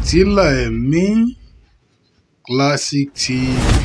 Fìtílà ẹ̀mí Classic TV.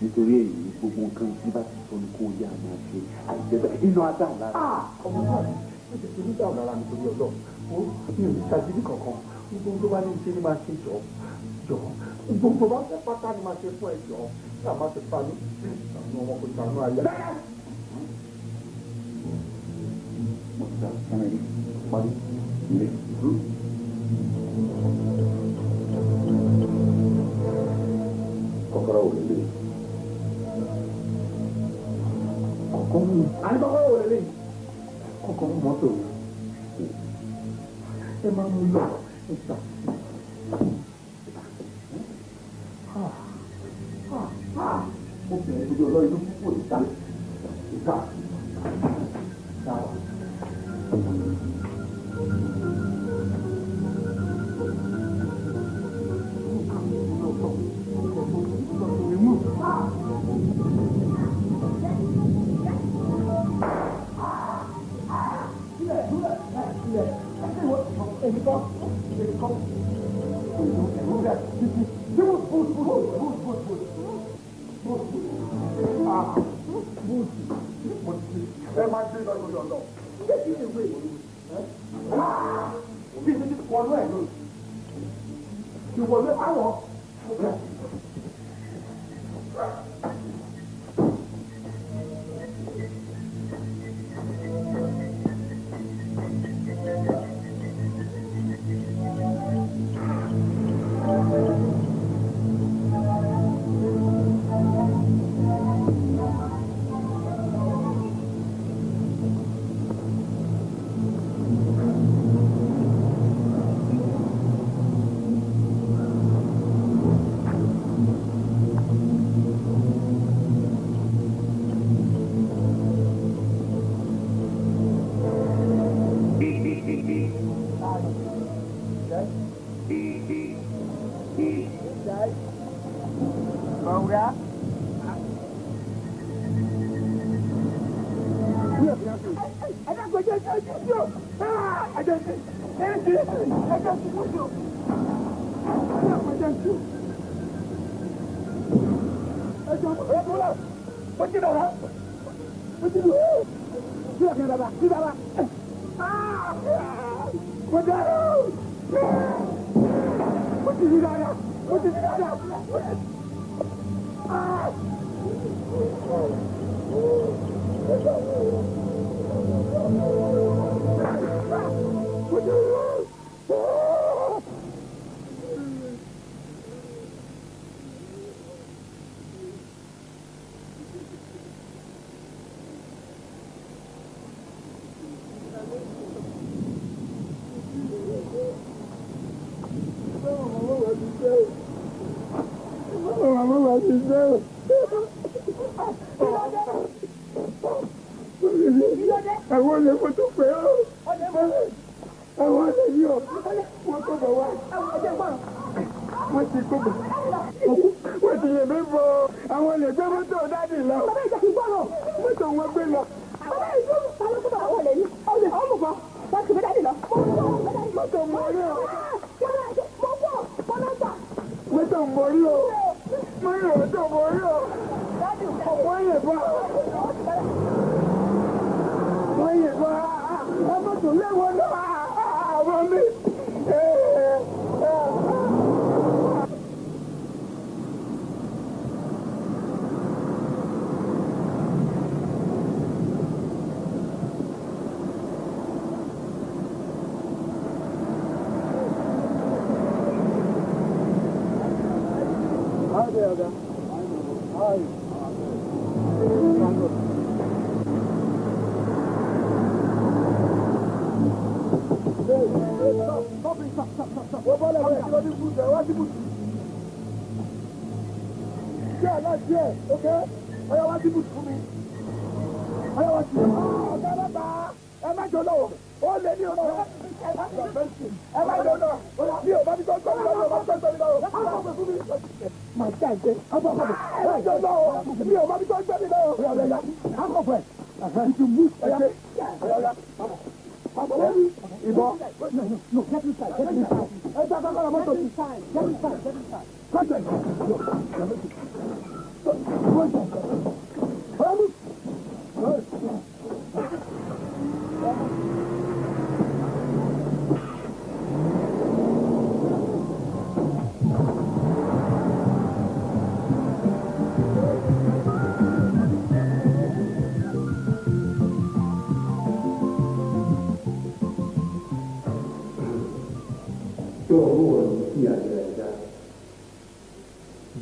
Nítorí èyí gbogbo nǹkan tí bá ti sọ ní kó yá máa ṣe àìjẹ́bẹ́ inú adá lára. Ọmọ náà ó ti fi nígbà ọ̀nà ara mi torí ọlọ́run mi ò ní ṣàgídí kankan Gbogbo bá ní ṣe ni máa ṣe jọ. Gbogbo bá fẹ́ pátá ni máa ṣe fún ẹ jọ. Ṣé àmà ti pa mí? Àwọn ọmọ kò ṣàánú ayé. Kọ́kọ́rọ́ wò lélẹ̀. Kọ́kọ́rọ́ wò lélẹ̀. Kọ́kọ́rọ́ mọ́tò. Ẹ máa mú lọ. Ìta. Mo bẹ̀rẹ̀ ìdúró lọ inú púpọ̀ ìta. Ìta. Dáwà.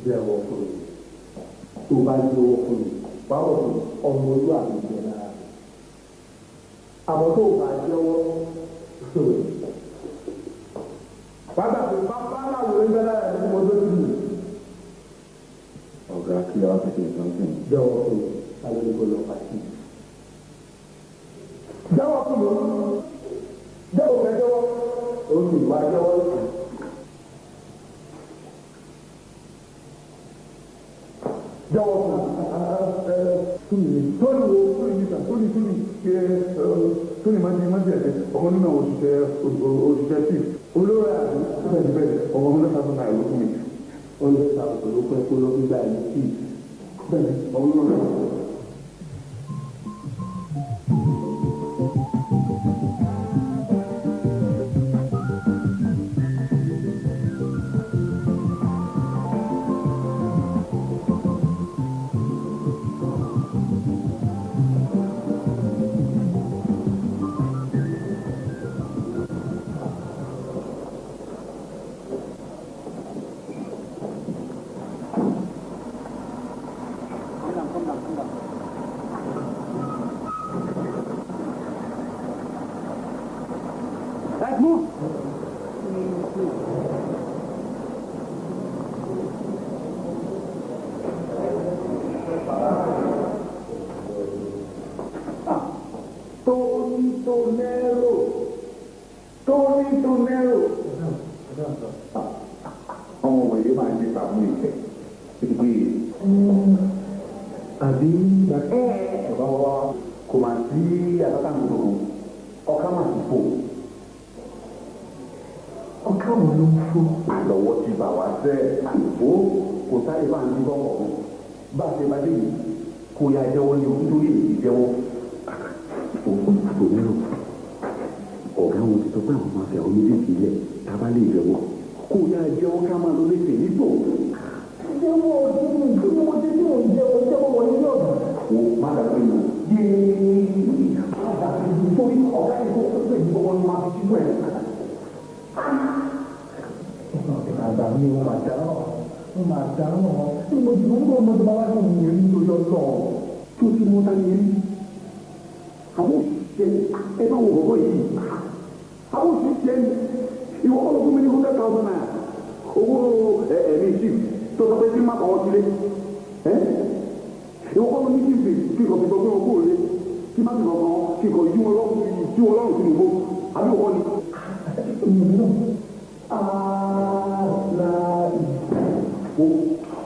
jẹ́wọ́ fún mi tó bá jẹ́wọ́ fún mi báwo ni ọmọ olú àti ìjẹ́ náà àmọ́ tó bá jẹ́wọ́ pàtàkì pápá láwọn ẹgbẹ́ náà ní mo tó dùn. ọ̀gá kí ọ fi ṣe ìtọ́sìn. jẹ́wọ́ fún mi alẹ́ ló lọ pàṣẹ. jẹ́wọ́ fún mi jẹ́wọ́ fẹ́ jẹ́wọ́ ó sì wá jẹ́wọ́ lọ́sàn. jẹ́wọ́ fún mi tóní wo tóní níta tóní ṣe tóní máa jẹ ẹ̀jẹ̀ ọmọ nínú òṣìṣẹ́ tí olórí àti bẹ́ẹ̀ ọmọ 100,000 naira ló fún mi. 100,000 ló pẹ́ kó lọ gbígbà ẹ̀jẹ̀ tí bẹ́ẹ̀ ọmọ olórí àti. Ọmọ wẹ̀lé máa ń ní ìpàmù ìfẹ́ ìgbé àbí bàbá wa kò máa sí àbáta gbogbo ọkà máa ti fò ọkà wọn ló ń fò àlọ́wọ́ ti bà wá sẹ́ àlùfó kò sáré máa ń dín bọ́kọ̀ bá a ṣe máa dé yìí kò yá jẹ́wọ́ ní ojú lórí èyí jẹ́wọ́ òmíràn ọ̀gá wọn ti sọ pé àwọn máa fi àwọn méjèèjì lẹ̀ tábà lè jẹ́wọ́ kò yá jẹ́wọ́ ká máa lọ léṣe nígbò. jẹ́wọ́ ọdún ìdúró mo ti ní òun jẹ́wọ́ wọlé ní ọ̀dọ̀. o má dàgbé mi. yéé má dàgbé mi torí ọ̀gá ìfowó tó pè ní ọmọ ní máa fi síbú ẹ̀. àgbà mi ò máa dáná ò máa dáná ní mo ti mú ọmọ tó bá wá fún mi ní lójó lọ. tó ti mú ta yẹn àwọn òṣìṣẹ́ ẹ bá wọ bọ̀bọ̀ yìí àwọn òṣìṣẹ́ ìwọ ọlọ́dún mi ní 100,000 naira owó ẹ̀mí chief tó sọ pé kí n má kọ́ sílé ìwọ ọlọ́dún mi chief kí n kò fi gbọ́ pé owó rẹ kí n má fi gbọ́ kan kí n kò yí wọn lọ́rùn sínú igbó àbí òkọ́ ni.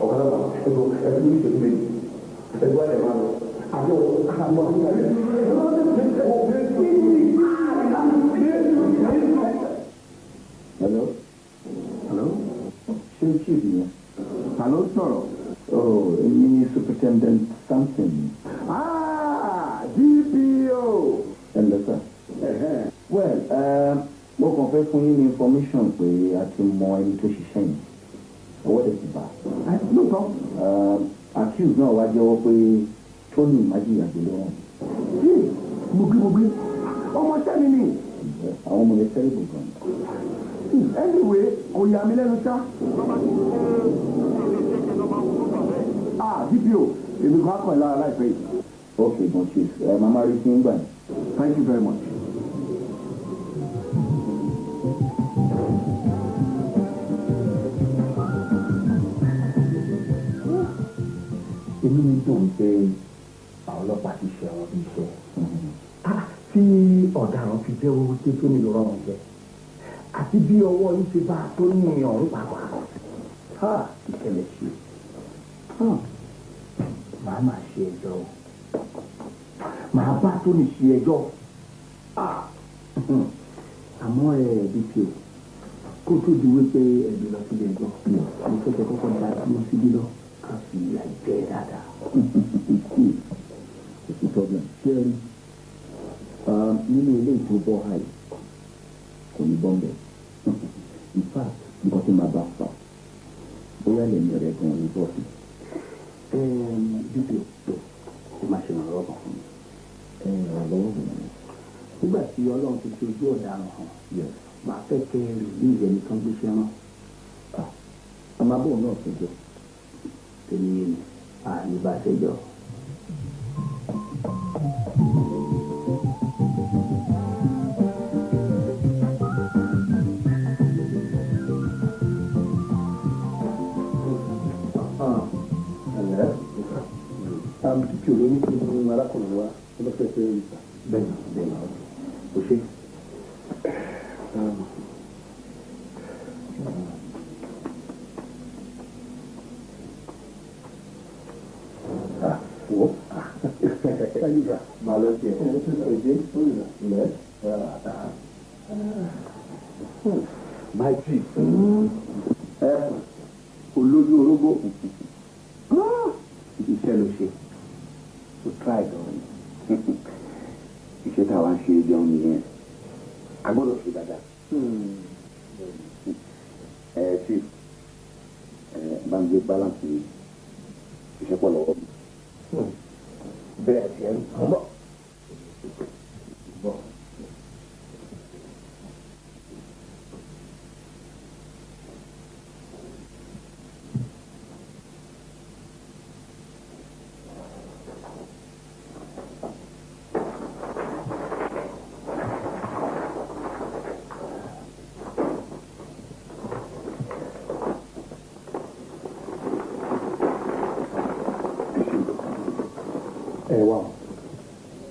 ọ̀kadà bá ẹ̀dùn ní ìṣẹ́jú méjì ẹ̀dùn àlẹ́ máa lọ àjọ àmọ́ hello hello ṣé chief yẹn hello sọ̀rọ̀ oh èmi superintendent something DPO ẹ̀lẹ́ sir well mo kàn fẹ́ fún yín ní information pé a ti mọ ẹni tó ṣiṣẹ́ yìí ọwọ́ dẹ̀ ti bá lóòótọ́ accuse náà wá jẹ́wọ́ pé Tony májìyàgbé lọ́wọ́ mo gbé ọmọ sẹ́ni ni àwọn ọmọ yẹn sẹ́ni gbọ̀ngàn anyway kò yà mí lẹ́nu sá. DPO èmi kan kàn lára láìpẹ́ yìí. okay bon chief mama rí sí ngbà yẹn. thank you very much. èmi ní tòun pé àwọn ọlọ́pàá ti ṣe àwọn bí iṣẹ́ tí ọ̀daràn fi jẹ́ owó tí tó nílò rọrùn jẹ àti bí ọwọ́ yìí ṣe bá tó ní ọ̀rún pàápàá ìkẹlẹ̀ ṣe màá máa ṣe ẹjọ́ màá bá tó ní ṣe ẹjọ́ àmọ́ DPO kó tó di wípé ẹ̀dùn lọ sílé ẹjọ́ mo fẹ́ jẹ́ kọ́kọ́ dá dúró síbí lọ ká fi àìjẹ́ dáadáa. It's a problem. Jerry, nínú ilé ìtúbọ̀ àì kò ní bọ́m̀bẹ̀. In fact, nǹkan tí màá bá fà bóyá lè ní ọ̀rẹ́ gan-an ní bọ́ọ̀sì. Dídò tó ó máa ṣe ìrànlọ́wọ́ kan fún mi. Ìrànlọ́wọ́ mi. Nígbà tí Ọlọ́run ti fi ojú ọ̀daràn hàn, màá fẹ́ kẹ́ rí ní ìyẹnì kan gbéṣẹ́ rán. Àmàbò náà ṣèjọ. tèmi àníbàṣẹjọ. Kí o lè ní kí n arákùnrin wa ó lọ fẹ́ fẹ́ ìta. Bẹ́ẹ̀ni o ṣe. Wo ayuda malo ṣe ilẹ̀ my chief olójú orógbó iṣẹ́ ló ṣe. To try gan iṣẹ́ táwa ń ṣe jẹun nìyẹn a gbọ́dọ̀ ṣe dáadáa. Chief bá ń gbé balance iṣẹ́ pọ̀ lọ́wọ́ mi. Bẹ́ẹ̀ tiẹ̀ ń bọ̀.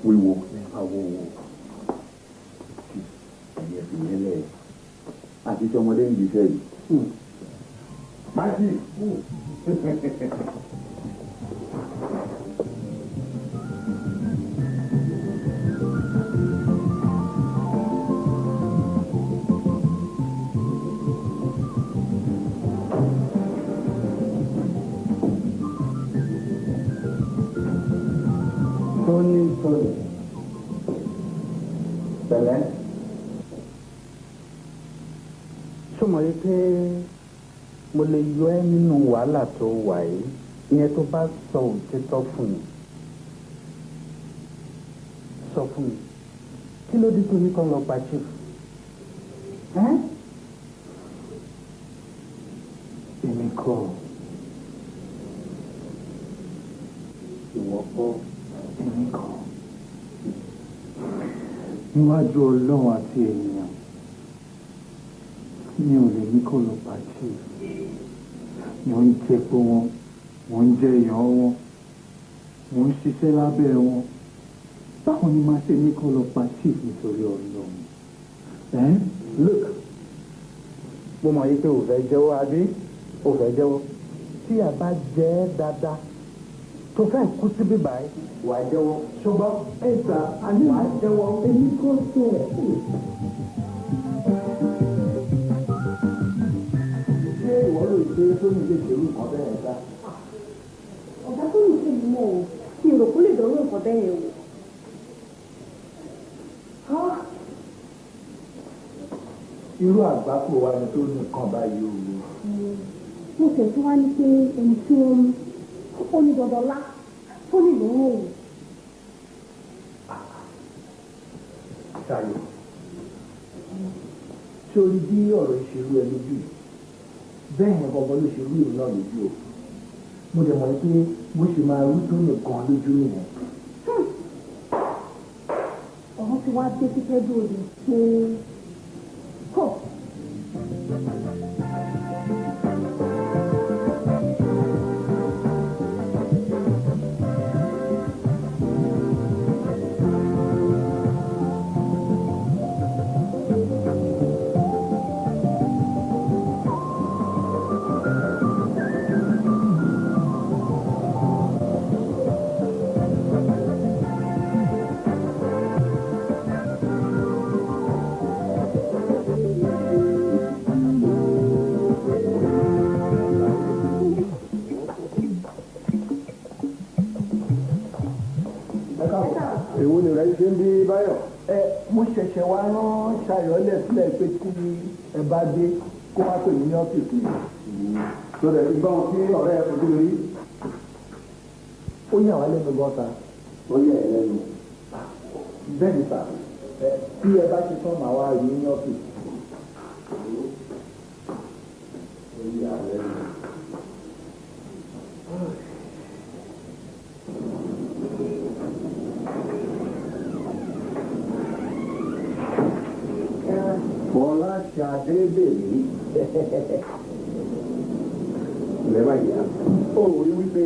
Wíwo nípa wọ́wọ́ ẹ̀yẹ fi nílẹ̀ àti tí ọmọdé ń jíṣẹ́ yìí. Májì pẹ̀lẹ́ sọmọ yìí pé mo lè yọ ẹ́ nínú wàhálà tó wà yìí ìyẹn tó bá sọ òtítọ́ fún mi sọ fún mi kí ló dé tó ní kọ́ lọ pa chief èmi kọ́ ìwọ kọ́ èmi kọ́ níwájú ọlọ́run àti ènìyàn mi ò lè ní kó lọ pa chief wọ́n ń jẹ́ pé wọ́n ń jẹ́ èèyàn wọn wọ́n ń ṣiṣẹ́ lábẹ́ wọn báwo ni máa ṣe ní kó lọ pa chief nítorí ọlọ́run look mo mọ̀ yí pé ò fẹ́ jẹ́wọ́ adé ò fẹ́ jẹ́wọ́ tí a bá jẹ́ dáadáa tó fẹ́ kú síbí báyìí wà á jẹ́wọ́ ṣùgbọ́n ẹ̀sà àní wà á jẹ́wọ́ èmi kò tó ẹ̀. ṣé ìwọ ló ṣe tó ní ilé ìṣèlú nǹkan bẹ́ẹ̀ dá. ọ̀gá tó ní ìṣèlú mọ́ o kí n rò kó lè dánwó nǹkan bẹ́ẹ̀ yẹn wò. irú àgbákò wa ni tó ní nǹkan báyìí o. mo tẹ̀sí wá ní pé ẹni tí ó ní dandan lá tó ní ìlú òun. Ṣayọ̀ ṣé o rí bí ọ̀rọ̀ ìṣèlú ẹ lójú bẹ́ẹ̀ yẹn gbọ́ngàn ló ṣe rú ìlú náà lójú o mo dẹ̀ mọ̀ pé bó ṣe máa rú tó nìkan lójú nìyẹn. ọ̀rọ̀ ti wá dé títẹ́ dòde pé kọ́. èwo ni rẹ ṣe ń bí báyọ̀. mo ṣẹ̀ṣẹ̀ wá rán ṣayọ̀lẹ̀ sílẹ̀ pé tí ẹ bá dé kó wá pè mí ní ọ́fíìsì mi. sọ̀rọ̀ ìgbọ́n tí ọ̀rẹ́ ẹ fojú rí. ó yà wá lẹ́nu gọ́ta. ó yà ẹ lẹ́nu. bẹ́ẹ̀ ni sà tí ẹ bá ṣe tán màá wá rí ní ọ́fíìsì. ó yà lẹ́nu. ṣàdébèrè lẹ́wà ìyá ó rí wípé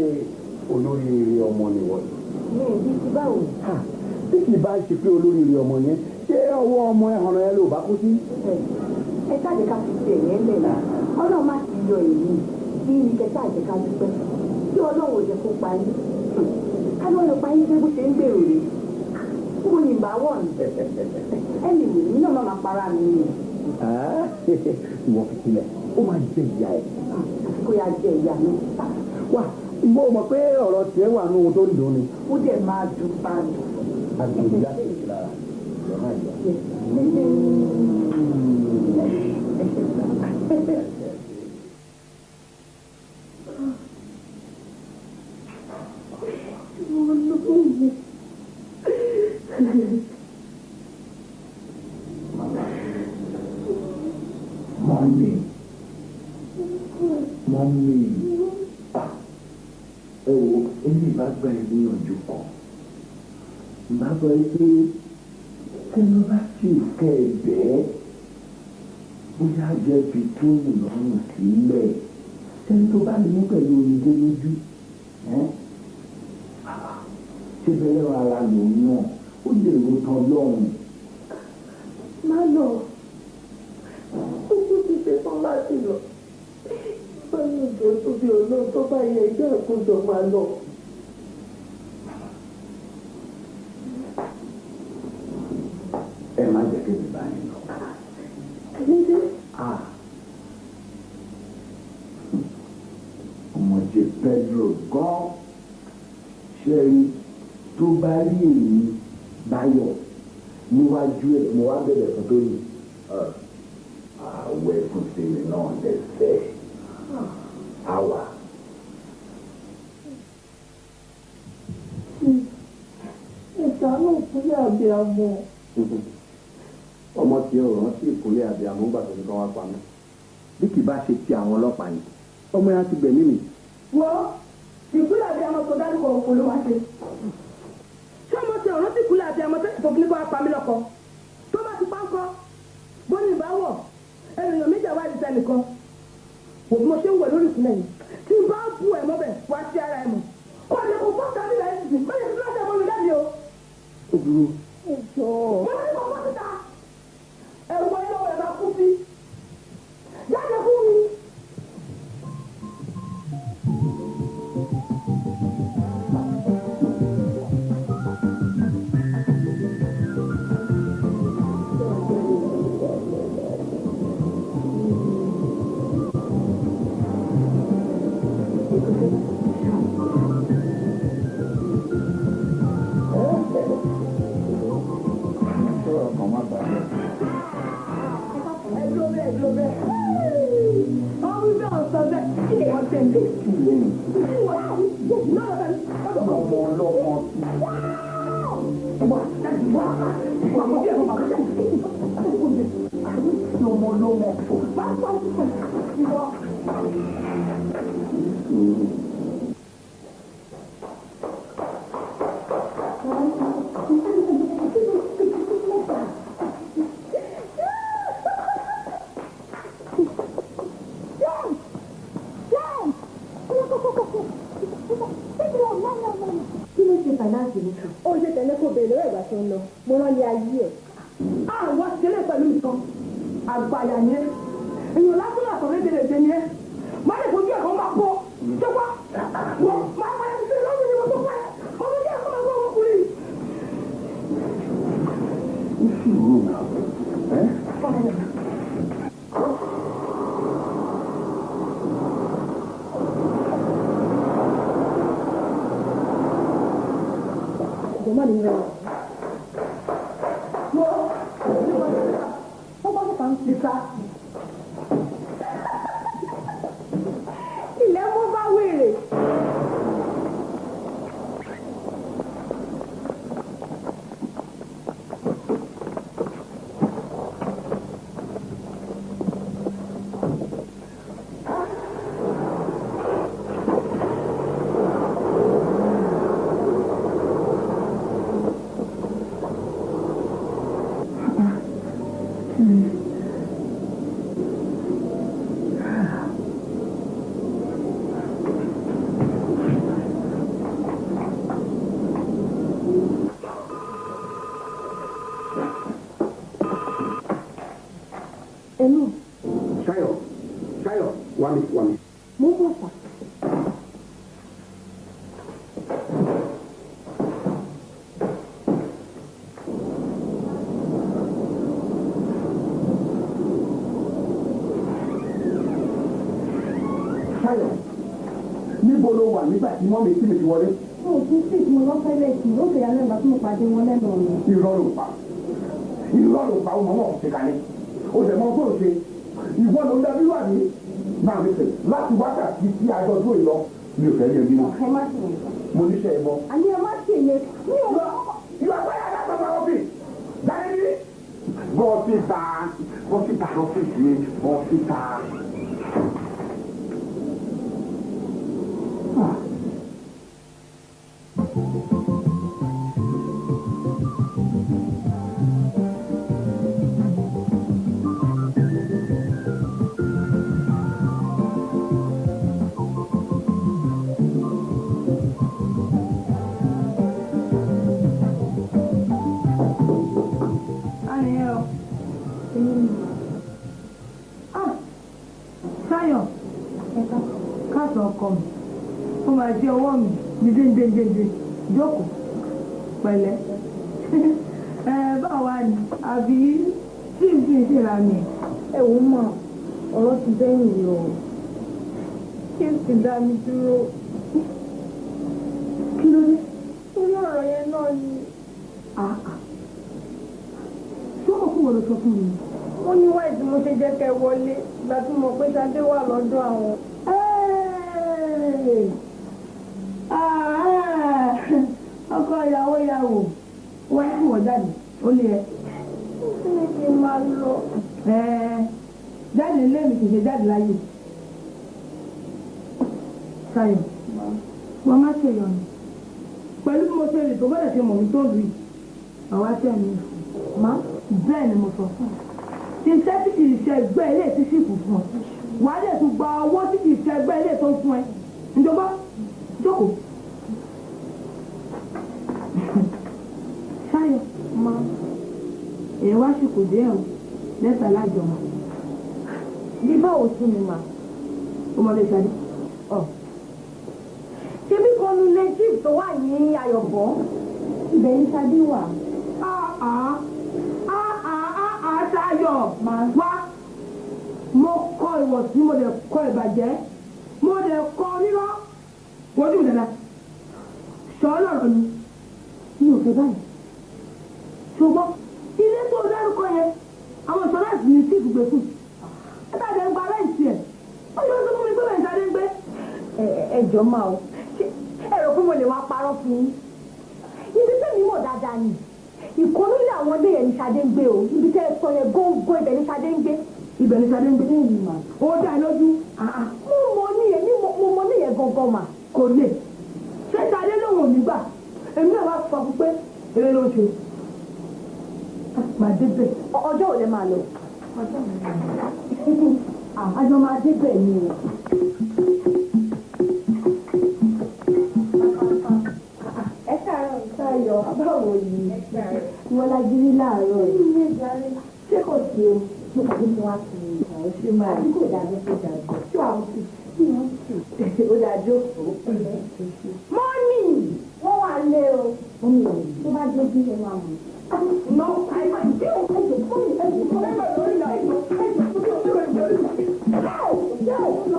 olóríire ọmọ ni wọ́n. ní ìdí ti báwo. tí kì í bá ṣe pé olóríire ọmọ yẹn ṣé ọwọ́ ọmọ ẹ̀hàn rẹ ló bá kú sí. ẹ káàdé ká fi ṣe ẹ̀yẹ́ lẹ̀ la ọlọ́run má ti yọ èyí bí ní kẹta àjẹká dúpẹ́ tí ọlọ́run ò jẹ́ kó parí ká ló ń pa yín pé bó ṣe ń gbèrò rè kó ní ìbá wọ̀ ní ẹnì wò ní náà má para mi ni. ìwọ fi sílẹ̀ ó máa jẹ ìyá ẹ̀. kó yá jẹ ìyá mi. wá mo mọ̀ pé ọ̀rọ̀ tiẹ̀ wà ní ohun tó ń dùn ni. ó dẹ̀ máa dùn bá dùn. àgbègbè láti ìlara ìyá máa yà. Mọ́mí, ẹ wo èmi bá gba ìgbìyànjú kan. Bá sọ pé kí ló bá sì kẹ́ ẹ bẹ́ẹ̀ bóyá jẹ́ fi tún ìlọ́rùn sílẹ̀. Ẹni tó bá lè mú pẹ̀lú onídé lójú. Ṣé bẹ́ẹ̀ ara lòun náà ó lè ro tán lọ́rùn. Má lọ, ojú ti ṣe tán láti lọ. Báyọ̀ ìjọ tó bí olóhùn tó bá yẹ ẹgbẹ́ àkójọ máa lọ. Ẹ má jẹ́ kí mi bá yín lọ. Nídé. Ọmọdé Pedro gan ṣẹ́rí tó bá rí èyí Báyọ̀ níwájú ẹ̀ mo wá bẹ̀rẹ̀ fún tó yìí. Àwẹ̀ fún tèmi náà lẹ́sẹ̀. Àwa. Ìṣàánú ìkúlẹ̀ àbíamọ. Ọmọ tí ó rántí ìkúlẹ̀ àbíamọ gbà tó ní kán wá pa mí. Bí kì bá ṣe ti àwọn ọlọ́pàá yìí, ọmọ yẹn á ti gbẹ̀mí mi. Wọ́n ìkúlẹ̀ àbíamọ tó dárúkọ òkú ló wá ṣe. Ṣé ọmọ tí ọ̀rọ̀ tí ìkúlẹ̀ àbíamọ tẹ́sí tó fi ní kó wá pa mí lọ́kọ? Tó bá ti pa ń kọ́, bó ní ìbáwọ̀, ènìyàn méjì àwárí sẹ́nìkan. Wò bí mo ṣe ń wẹ̀ lórí ìkúlẹ̀ yìí. Tí n bá bu ẹ̀ mọ́bẹ̀ wá sí ara ẹ̀ mọ̀. Kọ́ ni kò fọ́ tàbí rẹ̀ ti má yẹ kí lọ́sẹ̀ mọ́ mi jáde o. Ó burú. Mo ní kò fọ́ síta. Ẹ̀rù wọn yóò wẹ̀ máa kú sí. Jáde fún mi. Wami. Mo bọ̀ sà. Ṣayọ̀, níbo ló wà nígbà tí wọ́n mi sí mi ti wọlé? Mo ò tún sí ìtumọ̀ lọ́fẹ́lẹ̀ sí i, ó fẹ́ yálẹ̀ ìgbà tí mo pàdé wọn lẹ́nu ọ̀nà. Irọ́ ló pa ó mọ̀ wọ́n ṣe kalẹ̀. O lè mọ tó o ṣe. Ìwọ ló ń dá bíwà ní. Náà mi sè láti wákàtí tí a jọ dúró ìlọ mi ò fẹ́ yẹ bínú. Ẹ má ṣe yẹn. Mo níṣẹ́ ẹ bọ́. Àní ẹ má ṣe yẹn. Mi ò lọ. Ìwà pẹ́ yàrá bàbá ọ́fíì. Dáre ní. Bọ́sítà ọ́fíìsì bọ́sítà. Ṣayọ̀, káàtó ọkọ mi, ó máa jẹ́ ọwọ́ mi dídéńdéńdéńdé jókòó pẹ̀lẹ́. Báwa ni àbí tí ìdí ìṣèlà mi. Ẹ̀wọ̀n mọ̀ ọ̀rọ̀ ti dẹ́yìn yìí o. Kí n sì dá mi dúró. Kí ló dé? Torí ọ̀rọ̀ yẹn náà ni. Ṣé ó kún wọn lọ sọ fún mi? Wọ́n ní wáyé tí mo ṣe jẹ́ kẹ́ wọlé ìgbà tí mo pé Ṣadé wà lọ́dọ̀ àwọn. Ọkọ ìyàwó wọ́n ń wọ̀ jáde ó lé ẹ. Ó sì ní kí n máa lọ. Jáde ilé mi kì í ṣe jáde láyé. Ṣayọ̀ wọ́n má ṣe yọ̀nù pẹ̀lú bí mo ṣe lè tó bẹ́ẹ̀ ṣe mọ̀ mi tó lù yìí àwa ṣe mi má bẹ́ẹ̀ ni mo sọ fún ọ. Iṣẹ́ tí kì í ṣe ẹgbẹ́ ilé tí sì kù fún ọ wà á lè tún gba owó tí kì í ṣe ẹgbẹ́ ilé tó ń fún ẹ ìjọba jókòó. Ṣayọ̀ má èyí wá sì kò dé ẹ̀rù lẹ́tà lájọ wọn. Bí báwo tún ni mà ọmọdé Ṣadé. Ṣé bí kan nu legit tó wà ní Ayọ̀bọ̀ ibẹ̀ ní Ṣadé wà. Ṣayọ̀ wá mo kọ́ ìwọ̀sí mo dẹ̀ kọ́ ìbàjẹ́ mo dẹ̀ kọ́ rírọ́ wojú mi dada sọ lọ́rọ̀ ni mi ò fẹ́ báyìí ṣùgbọ́n ilé tó dárúkọ yẹn àwọn ìṣọ́lá sì ní sí ìgbé fún ẹ̀tàdé ń gba aláìsí ẹ̀ ó yọ ọdún fún mi pé bẹ́ẹ̀ Ṣadé ń gbé. Ẹjọ́ máa o ẹ rò pé mo lè wá parọ́ fún yín ibi tẹ́mi mọ̀ dáadáa ni ìkọ́nú ilé àwọn ilé yẹn ní Ṣadé ń gbé o ibi tẹ́ ẹ sọ yẹn góńgó ibẹ̀ ní Ṣadé ń gbé. Ibẹ̀ ní Ṣadé ń gbé ní ìlú mà. Ó dá ẹ lójú. Mo mọ níyẹn gangan mà. Kò lè ṣé Ṣadé lòun ò ní gbà èmi náà wá sọ fún pé eré ló ń ṣe. Màá débẹ̀. Ọjọ́ ò lè máa lọ. Àjọ máa débẹ̀ ni o. Ṣayọ̀ báwo ni wọ́n lágírí láàárọ̀ yìí ṣé kò sí o mo kàn ní kí wọ́n á fi àwọn ṣé máa rí kò dájú kó dájú tí àwọn sì kí wọ́n sì ó dájú òkú. Mọ́mì wọ́n wà lé o mọ́mì ò tó bá dé bí ẹnu àmọ́. Nọ àìmọ̀ ìdí òkú ẹ̀jẹ̀ fún mi ẹ̀jẹ̀ fún mi ẹ̀jẹ̀ lórí ìlà ìlú ẹ̀jẹ̀ fún mi ẹ̀jẹ̀ lórí ìlà ìlú.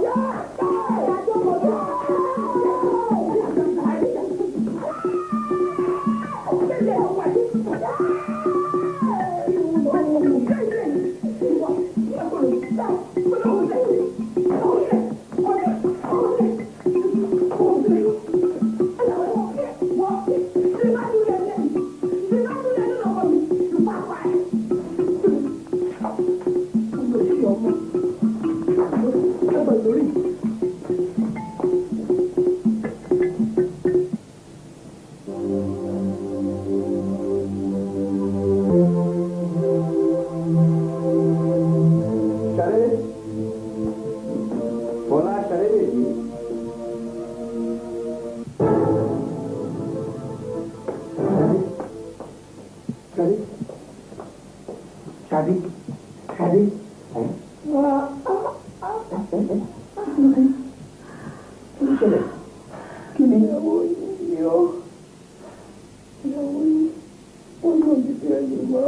ìyàwó yìí ó ìyàwó yìí ó lọ sí ti ẹ̀yìn mọ́.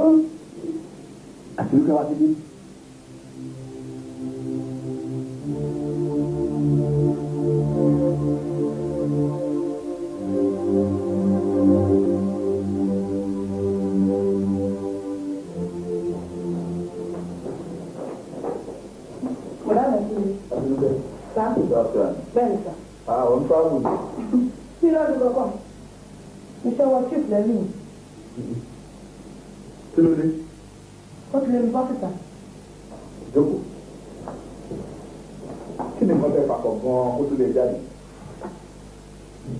àti wípé wá síbí. Bẹ́ẹ̀ni sà. Àwọn fáwọn mi. Kí lọ́dún kankan? Iṣẹ́ wọn chief lẹ́yìn. Kí ló dé? Ó ti lè mi bọ́sìtà. Jókòó. Kí ni nǹkan tẹ́ papọ̀ gan-an kó tó lè jáde?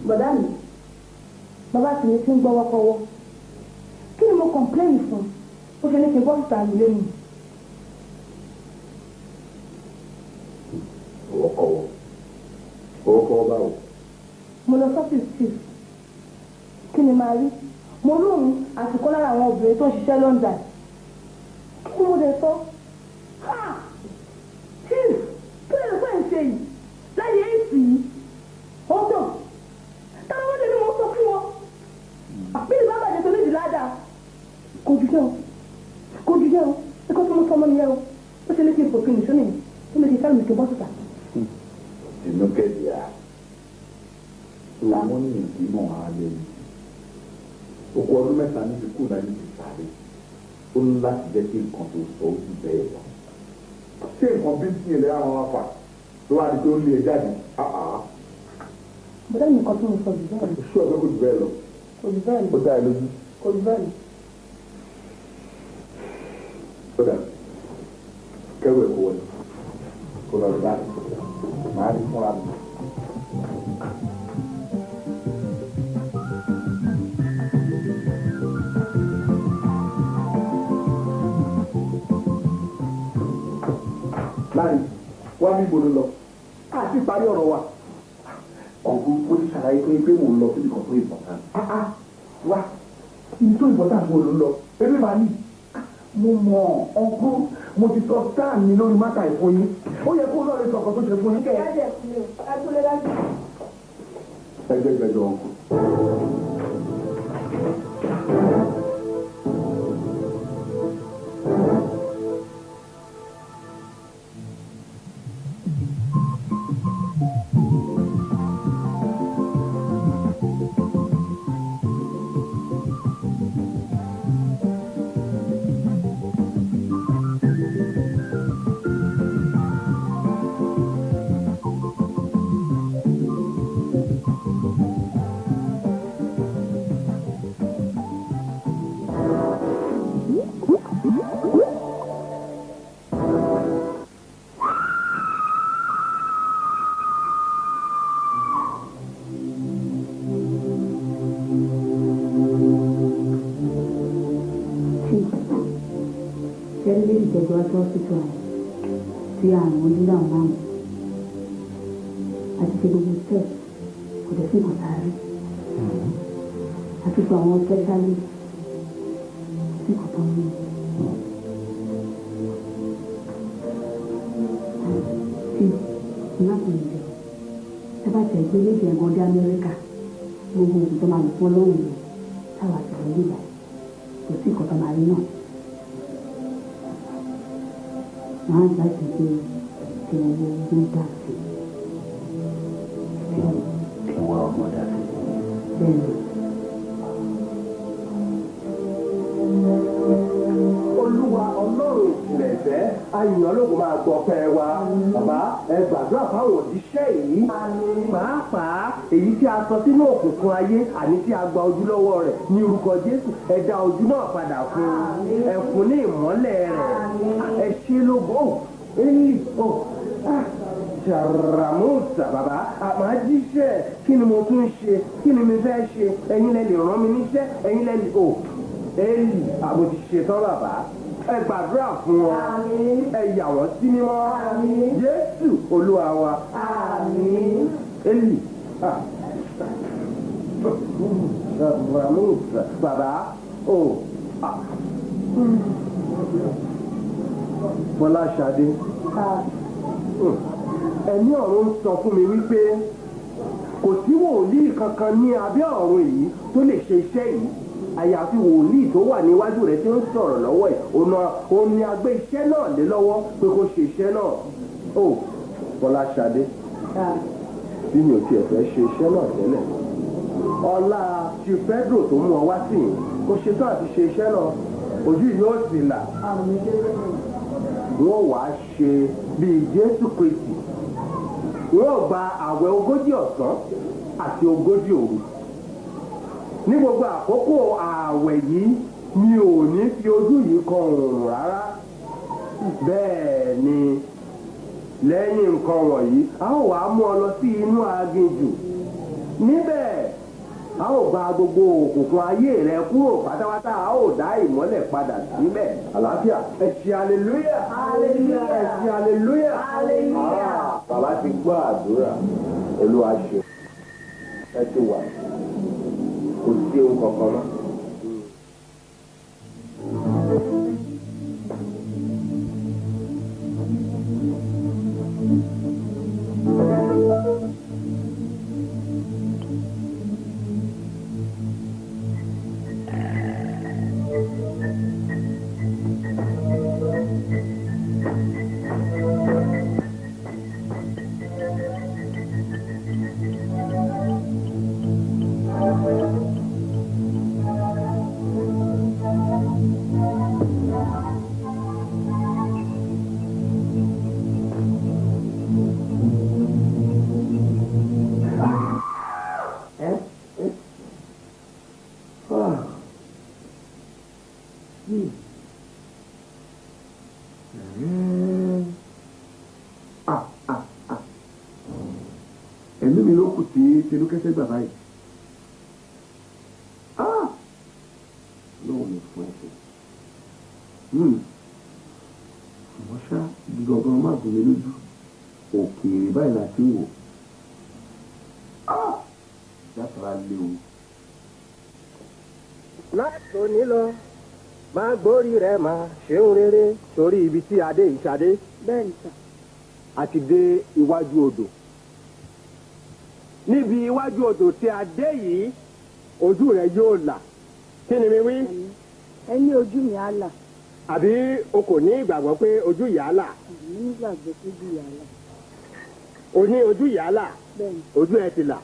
Bọ̀dá mi, bàbá sì ní tí ń gbọ́wọ́ kọ́wọ́. Kí ni mo kọ̀ǹpléènì fún? Ó ṣe ní kí n bọ́sìtà nílé mi. Owó báwo? Mo lọ sọ́fíìsì chief. Kí ni màá rí? Mo lóhùn àsìkò lára àwọn obìnrin tó ń ṣiṣẹ́ London. Kí ni mo dẹ̀ sọ? Chief, kí ló lè fẹ́ ń ṣe yìí? Láyé èsì yìí. Ọ̀dọ̀, táwọn ọmọdé ni mo sọ fún wọn. Bí ìbá bàjẹ́ tó léjì ládàá. Kò jù jẹ́ o. Kò jù jẹ́ o. Ẹ̀kọ́ tí mo sọ ọmọ nìyẹn o. Ó ṣe lé kí n fòfin nìṣó nìyí. Ó lè kí n fẹ́ràn mi kí n bọ́ síta. Inú kẹ́dì á. Ìwọ̀n ní ìdímọ̀ ààrẹ yìí. Òkú ọdún mẹ́ta ní ìkú náà ní ìsàlẹ̀. Ó ní láti jẹ́ kí nǹkan tó sọ ó ti bẹ́ẹ̀ lọ. Ṣé nǹkan bí tí ilẹ̀ àwọn afa tó wá di tó ń lé e jáde? Bọ́dá mi nǹkan tí mo sọ jù bẹ́ẹ̀ lọ. Ṣé ọ̀gbẹ́ kò jù bẹ́ẹ̀ lọ? Kò jù bẹ́ẹ̀ lọ. Ó dá ẹ lójú. Kò jù bẹ́ẹ̀ lọ. Ó dà kẹ́rù ẹ̀kọ́ wọlé. Kó lọ rí báyìí. Màá rí fúnra mi. Láàrin wá ní ìbòdó lọ àti parí ọ̀rọ̀ wa. Ọ̀gbọ́n mo ti ṣàlàyé pé mò ń lọ síbi kan tó ìbọ̀tán. Wá ibi tó ìbọ̀tán mo lò ń lọ ebi máa ní. Mo mọ̀ ọ̀gbọ́n mo ti sọ sáà mi lórí máta ìfún yín. Ó yẹ kó lọ́ọ̀rẹ́ sọ̀kan tó ṣe fún yín. Ẹgbẹ́ ìgbẹ́jọ́ ọ̀gbọ́n. ìjọba hospital tí àwọn onílà máa ń àti ṣe gbogbo test kò dẹ̀ sí nǹkan tá a rí àti fún àwọn specialist sí nǹkan tó ń rí. tí iná kò ní jẹ ẹ bá tẹ̀ gbé léde ẹ̀gbọ́n dé Amẹ́ríkà gbogbo òògùn tó máa lò fún ọlọ́run yẹn táwa ti lè rí ìgbà kò sí nǹkan tó máa rí náà. Máa ń láti gbé kí owó ń dà sí. Kí wọ́n ọmọ dà sí. Bẹ́ẹ̀ni. Olúwa ọlọ́run ìpìlẹ̀ ìfẹ́ ayùnà lóko máa gbọ́ pẹ́ wa. Bàbá ẹ gbàdúrà fáwọn òjíṣẹ́ yìí. Pàápàá èyí tí a sọ sínú òkùnkùn ayé àní tí a gba ojú lọ́wọ́ rẹ̀ ní orúkọ Jésù ẹ dá ojú náà padà fún un. Ẹ fún ní ìmọ́lẹ̀ rẹ̀. Ẹ ṣe lógo. Èyí ò ṣàràmùsà bàbá àmọ́ jíṣẹ́ kí ni mo tún ṣe kí ni mi fẹ́ ṣe ẹ̀yin lẹ lè rán mi níṣẹ́ ẹ̀yin lẹ lè èyí àbòjì ṣetán bàbá ẹ gbàdúrà fún wọn ẹ yà wọ́n sí mímọ́ Jésù Olúwa wa èyí ṣàràmùsà bàbá Bọ́lá Ṣadé ẹ̀mí ọ̀run sọ fún mi wípé kò sí wòlíì kankan ní abẹ́ ọ̀run yìí tó lè ṣe iṣẹ́ yìí àyàfi wòlíì tó wà níwájú rẹ̀ tí ó ń sọ̀rọ̀ lọ́wọ́ ẹ̀ òun ni a gbé iṣẹ́ náà lé lọ́wọ́ pé kó ṣe iṣẹ́ náà. ó Fọláṣadé bí mi ò tiẹ̀ fẹ́ ṣe iṣẹ́ náà tẹ́lẹ̀ ọlá ti Pedro tó mú ọ wá sí yìí kó ṣetán àti ṣe iṣẹ́ náà ojú yóò sì là wọ́n wàá ṣe bíi Jésù Kristi wọ́n gba àwẹ̀ 40 ọ̀sán àti 40 òru ní gbogbo àkókò ààwẹ̀ yìí mi ò ní fi ojú yìí kan òòrùn rárá bẹ́ẹ̀ ni lẹ́yìn nǹkan wọ̀nyí a ó wàá mú ọ lọ sí inú aginjù níbẹ̀ a ó gba gbogbo òkùnkùn ayé rẹ kúrò pátápátá a ó dá ìmọ́lẹ̀ padà síbẹ̀ àlàáfíà ẹ ṣe aleluya ẹ ṣe aleluya bàbá ti gbọ́ àdúrà Olúwa ṣe ẹ ti wà kò sí ohun kankan mọ́. ẹ̀mí mi ló kù tí tinúkẹ́sẹ́ gbà báyìí lọ́wọ́ mi fún ẹ̀sẹ̀ àmọ́ ṣá gbọ̀ngàn má gùn mí lójú òkèèrè báyìí láti wò látara léwu. láti òní lọ máa gbórí rẹ máa ṣeun rere sórí ibi tí adé ìṣadé. bẹ́ẹ̀ ni sà. a ti dé iwájú odò níbi iwájú odò tí a dé yìí ojú rẹ yóò là kí ni mi wí. ẹ ní ojú mi á là. àbí o kò ní ìgbàgbọ́ pé ojú yìí á là. àmì nígbàgbọ́ pé ojú yìí á là. o ní ojú yìí á là. bẹ́ẹ̀ni. ojú ẹ ti là.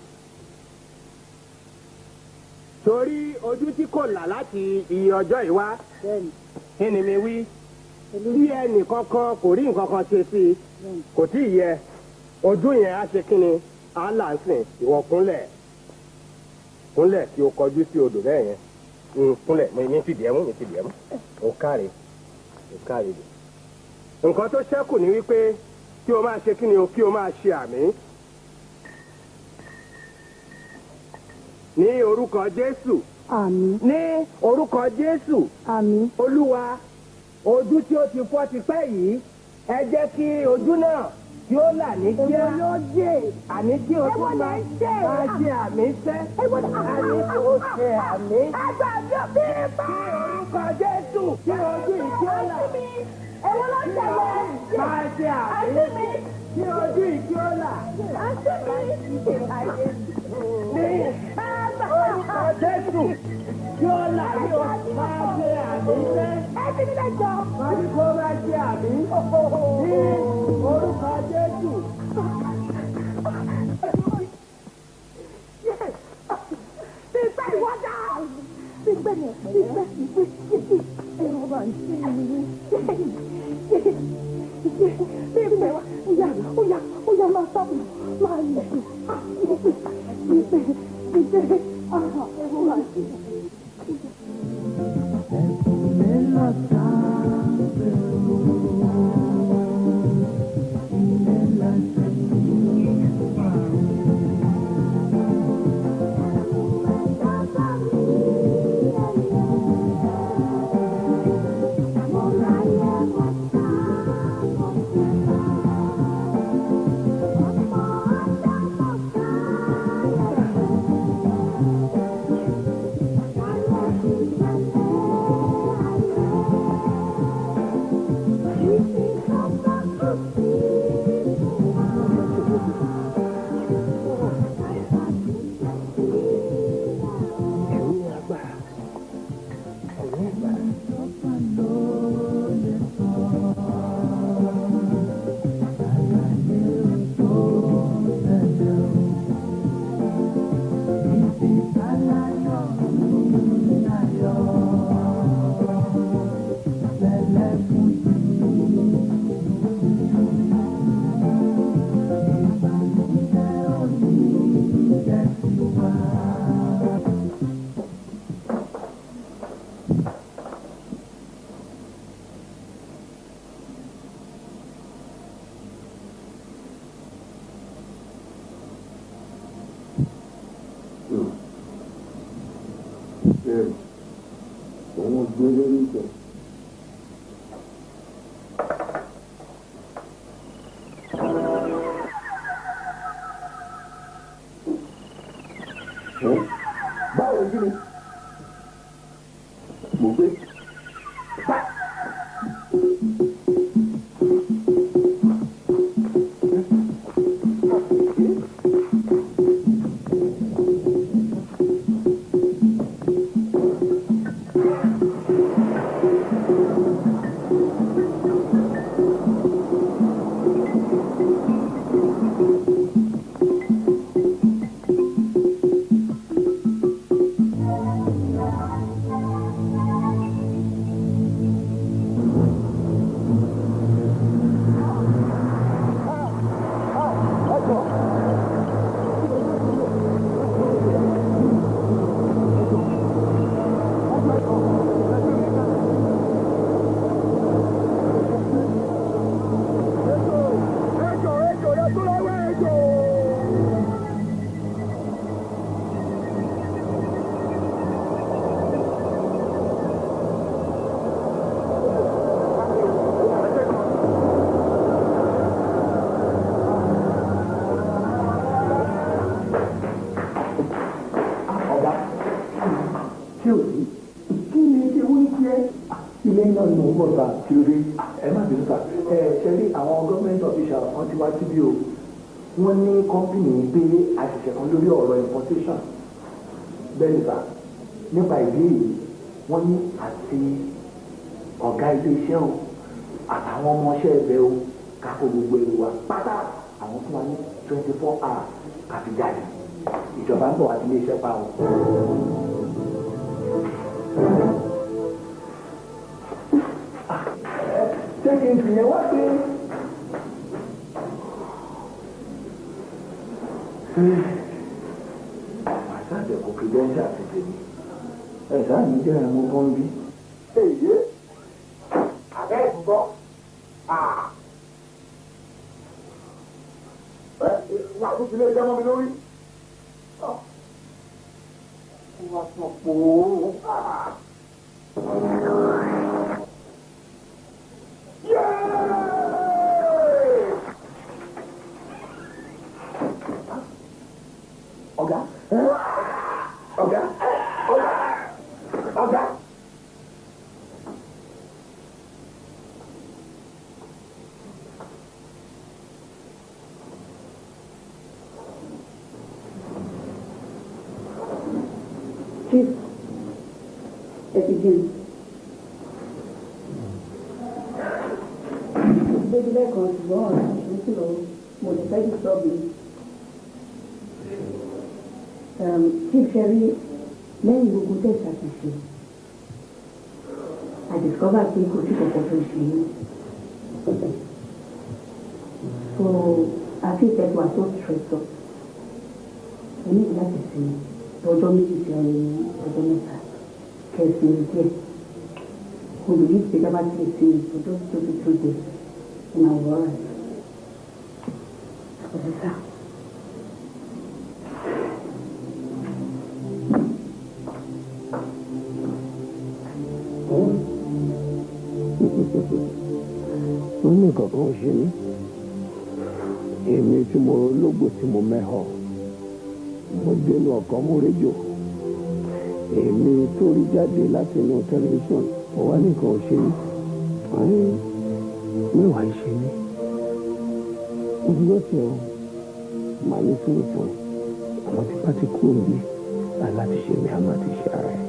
torí ojú tí kò là láti iye ọjọ́ yìí wá. bẹ́ẹ̀ni. kí ni mi wí. tí ẹnì kankan kò rí nǹkan kan ṣe sí i kò tí ì yẹ ojú yẹn á ṣe kí ni á là ń sìn ìwọ kúnlẹ̀ kí o kọjú sí odò bẹ́ẹ̀ yẹn kúnlẹ̀ mi fìdí ẹ̀ mú o káre dè. nǹkan tó ṣẹ́kù ni wípé kí o máa ṣe kí ni o kí o máa ṣe àmì ní orúkọ Jésù. àmín. ní orúkọ Jésù. àmín. Olúwa ojú tí ó ti fọ́ ti pẹ́ yìí ẹ jẹ́ kí ojú náà tí ó là ní kíá. èwo ló dé. àní tí o tún máa ṣe àmì sẹ́. àní tí o ṣe àmì. àgbàdo bí bá. ní orúkọ Jésù kí ojú ìkí ó là. èwo ló ṣẹlẹ̀. máa ṣe àmì kí ojú ìkí ó là. àǹtí mi. ní orúkọ Jésù kí ó là ní o máa ṣe àmì sẹ́. ẹ ti nílẹ̀ jọ. máa ní kó máa ṣe àmì ní orúkọ Jésù. Ìgbẹ́ ìwọ́dà. Ìgbẹ́ ẹ̀rọ bá ń ṣe mí. Ìgbẹ́ wa, ó yá máa sábà máa lè. Ìgbẹ́ ẹ̀rọ bá ń ṣe mí. bẹ̀rù òun gbé lórí ìtẹ̀. báwo ni kíni mo gbé pa. Wọ́n ní kọ́mpìnì gbé àṣìṣe kan lórí ọ̀rọ̀ importation bẹ́ẹ̀ sà nípa ìdí èyí wọ́n ní àti ọ̀gá ilé-iṣẹ́ o àtàwọn ọmọọṣẹ́ ẹ̀bẹ̀ o kákó gbogbo èrò wa pátá àwọn fún wa ní 24 hours káfí jáde ìjọba ń bọ̀ wá sí ilé-iṣẹ́ pa o. ṣé kí n fìyẹn wá pé. Àṣàjẹ kò fi dẹ́ńṣà ti tèmi. Ẹ̀sà mi jẹ́ ẹ̀mú fún bí. Èyí àbẹ́ ìgbọ́. Wà tó fi lé jẹ́ mọ́ mi lórí. Wà tó pò ó. Ọ̀gá. Ọ̀gá. Ọ̀gá. Chief, begin. Baby, that goes wrong. You know, when the baby saw me. Chief Sherry, lẹ́yìn gbogbo tẹ̀sà ti ṣe. I discovered pé kò sí kankan tó ṣe é. So, I feel that we are so stressed up. We need láti sinmi lọ́jọ́ méjì sí ọjọ́ mẹ́ta. Kẹ̀sìn díẹ̀. Kò lè ní ìpè dábàá sí ìsinmi for those 2 days in our world. Professor. Wọ́n ní kankan ṣe mí èmi tí mo lógbò tí mo mẹ́họ̀ mo dénú ọkàn mo réjò èmi tó rí jáde láti inú tẹlifíṣàn mo wá nìkan ò ṣe mí wọ́n ní mẹ́wàá ń ṣe mí mo dúró tí ọ màá ní sùúrù fún àwọn tí bá ti kúrò nílé láti ṣe mí àmọ́ àti ṣe ara ẹ̀.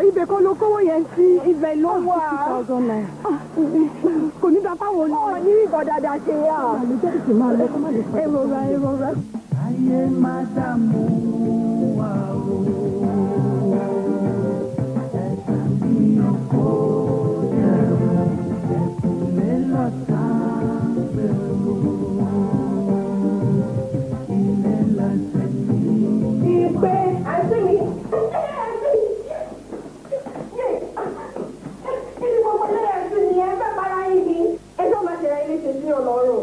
Ibẹ̀ kan ló kówó yẹn sí ibẹ̀ ló wà. 2,000 naira. Kò ní dá fáwọn olùkọ́. Ní ìbọn dáadáa ṣe yá. Àlejò ìsìn máa lọ kó má lè fẹ́. Èrò rẹ. Ayé má dààmú wa o. pé àǹtí mi kí ni gbogbo ilé àǹtí mi ẹ fẹ́ para yín ni ẹ tó máa ṣẹlẹ̀ ilé ṣe sí ọlọ́run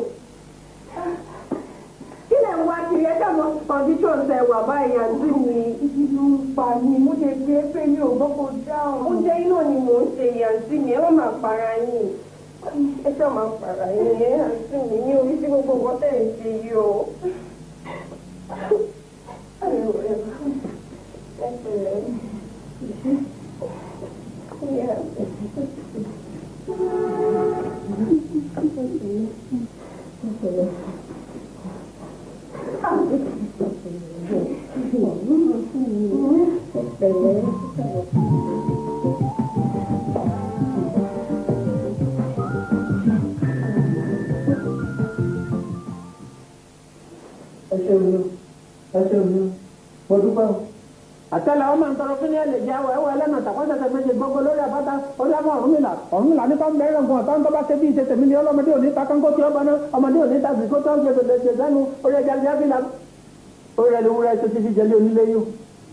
kí lè wá kiri ẹ kẹ́ mọ conditions ẹ wà báyìí àǹtí mi ìdílé ń pa mi mo lè gbé pé mi ò gbọ́kọ̀ dáhùn oúnjẹ iná ni mò ń ṣe àǹtí mi ẹ wọ́n máa para yín ẹ ṣáà máa para yín ẹ àǹtí mi ní orí sí gbogbo nǹkan tẹ̀ ń ṣe yìí o. àtẹlẹ ọmọ ntọrọ fún yẹn lè jẹ ẹwọ ẹlẹnà tàkọsẹsẹ méje gbogbo lórí àbáta ọlọmọ Ọ̀rúnmìlà ní kàn bẹ̀rẹ̀ nǹkan ọtọ ntọba ṣe bí ìṣe tèmi ni ọlọmọdé òní ta kánkó tí ọba náà ọmọdé òní ta bìkó tó ń ṣe bèbè ṣe sẹnu orí ẹja jẹ fìlà orí ẹni wúrẹ ṣe ti fi jẹlé onílé yó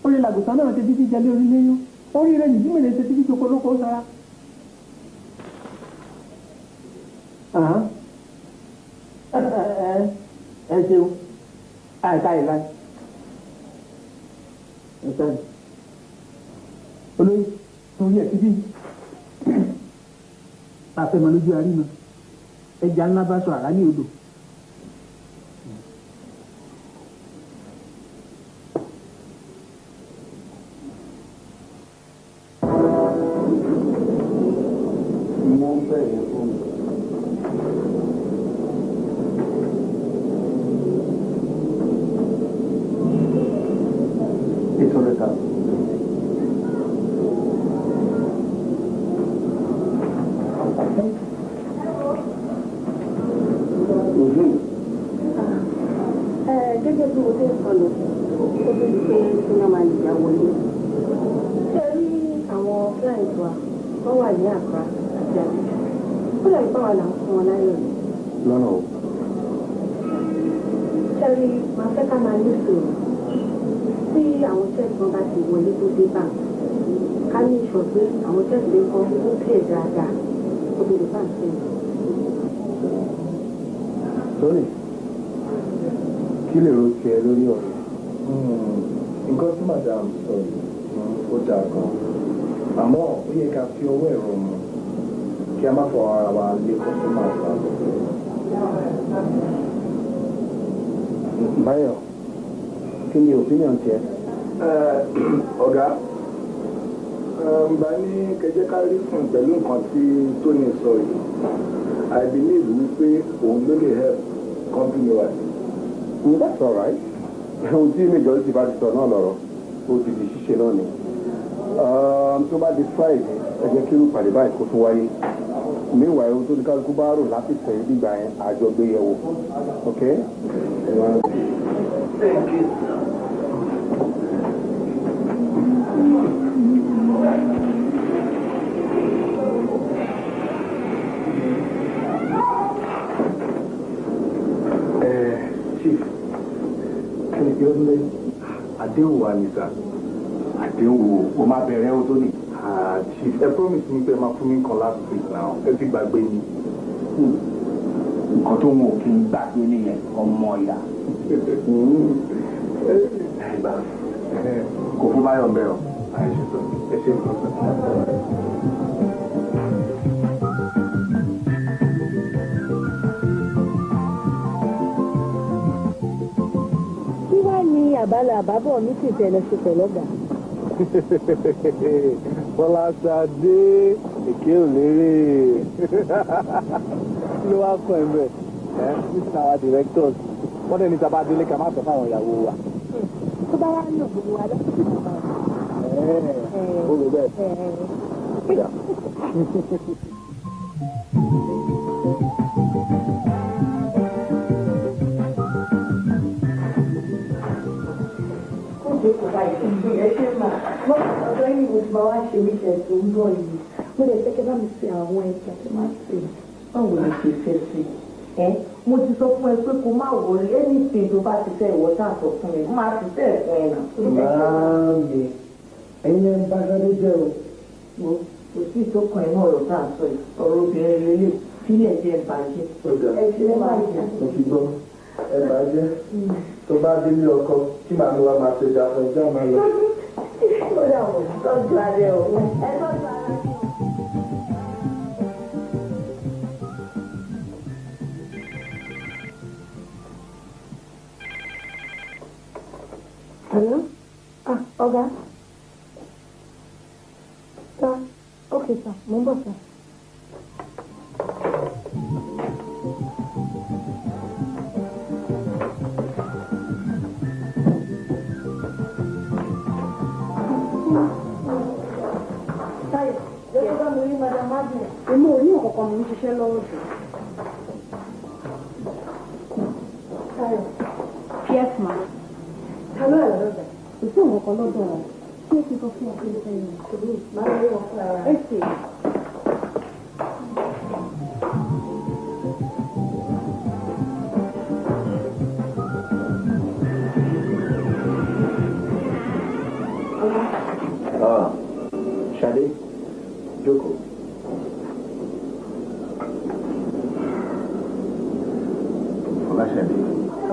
orí làgùtàn náà ṣe ti fi jẹlé onílé yó orí rẹ nìdí mèrè ṣe ti fi joko lóko sara. ẹ ṣeun àìká ìlànà. olóyè torí ẹ ti bí àfẹmọ lójú àríwá ẹja ńlá bá sọ àrá ní odò. mo ń bẹ̀rẹ̀ fún mi. Gẹ́gẹ́ bí mo ṣe ń sọ lọ, ó tó di pé sínú máa lè yá wọlé. Ṣé rí àwọn client wa wọ́n wà ní àpá àti àbíjú? Ó dàbí báwa là ń fún wọn láyọ̀ ni. lọ́nà o. Ṣé rí máa fẹ́ ká máa ní sòrò tí àwọn chẹ́ẹ̀kì wọn bá ti wọlé tó dé báńkì. Ká ní ìṣọ̀ pé àwọn chẹ́ẹ̀kì lè kọ́ ó pè dáadáa ó lè lè báńkì. Sorry. Kí lè ro tiẹ̀ lórí ọ̀rọ̀? Nǹkan tí madam sọ yìí ó dáa gan. Àmọ́ ó yẹ ká fi ọwọ́ ẹ̀rọ mu kí a má fọ ara wa lé kọ́sọ́mà sá lọ. Báyọ̀, kí ni opinion tiẹ̀? Ọ̀gá, bá ní kẹjẹ́ ká rí fún pẹ̀lú nǹkan tí Tony sọ yìí. I believe wípé òun ló lè help company wa. That's all right. Ohun tí majority bá ti sọ náà lọ́rọ̀ ó ti di ṣíṣe náà ni. Tó bá di Friday ẹ jẹ́ kí irú pàdé báyìí kó tún wáyé. Meanwhile ohun tó ní kálukú bá rò láti tẹ̀lé nígbà yẹn àjọ gbé yẹ̀wò. Okay? Thank you. Àdéhùn wa ni sà. Àdéhùn wo? O máa bẹ̀rẹ̀ o tó ní. Chief, ẹ promise mi pé ẹ máa fún mi kan last week now. Ẹ fi gbàgbé ni. Nǹkan tó ń wò kí n gbàgbé nìyẹn ọmọ ìyá. Kò fún Báyọ̀ bẹ́ẹ̀ o. Ẹ ṣe nǹkan sọ. Àbálẹ̀ àbábọ̀ mi sì tẹ̀lé ṣe pẹ̀lú ọ̀gá. Bọ́lá Ṣadé èké ò lérè. Kí ló wá kọ́ ẹ̀ bẹ́ẹ̀? Mr. our directors wọ́n dẹ̀ ní sábà délé ká má sọ fáwọn ìyàwó wa. Tó bá wá ní òkú wa lọ́sí ìjọba. Ó rò bẹ́ẹ̀. Ọjọ́ yìí mo ti bá wá ṣe wíṣẹ̀ tó ń bọ̀ yìí. Mo lè fẹ́ kẹ́ bá mi ṣe àwọn ẹja tó máa ṣe. Báwo lè ṣe fẹ́ sí? mo ti sọ fún ẹ pé kó má wọlé anything tó bá ti fẹ́ ìwọ tá a sọ fún mi má ti fẹ́ ẹ̀fọ́ ẹ̀ náà. Máàmì, ẹ̀yin ẹ̀ ń bá Ṣadé jẹ́ o. Kò sí ìtókàn ẹ̀ náà ọ̀rọ̀ tá a sọ yìí ọ̀rọ̀ obìnrin lélẹ̀ sílẹ̀ jẹ́ ìbàjẹ́. Ẹ ṣe é bàjẹ́. Mo ti gbọ́ ẹ bàjẹ́ tó bá délé ọkọ kí màmí wa máa ṣe dàpọ̀ ìjà máa lọ. Ó dà wọ̀ tọ́jú ara ẹ̀ o. Ẹ tọ́jú ara ẹ̀. Hello? Ọ̀gá. Sir, okay sir, mo ń bọ̀ sir. Èmi ò ní ọ̀kọ̀ọ̀kan mo ń ṣiṣẹ́ lọ́wọ́ jù. Yes, ma. Hello, hello. Kò sí ọ̀kọ̀ọ̀kan lọ́dọ̀ wọn. Ṣé kí n sọ fún ọkùnrin sẹ́yìn? Máa ń rí wọn fún ara. Ẹ ṣe. Ṣadé, jókòó. Ṣadé.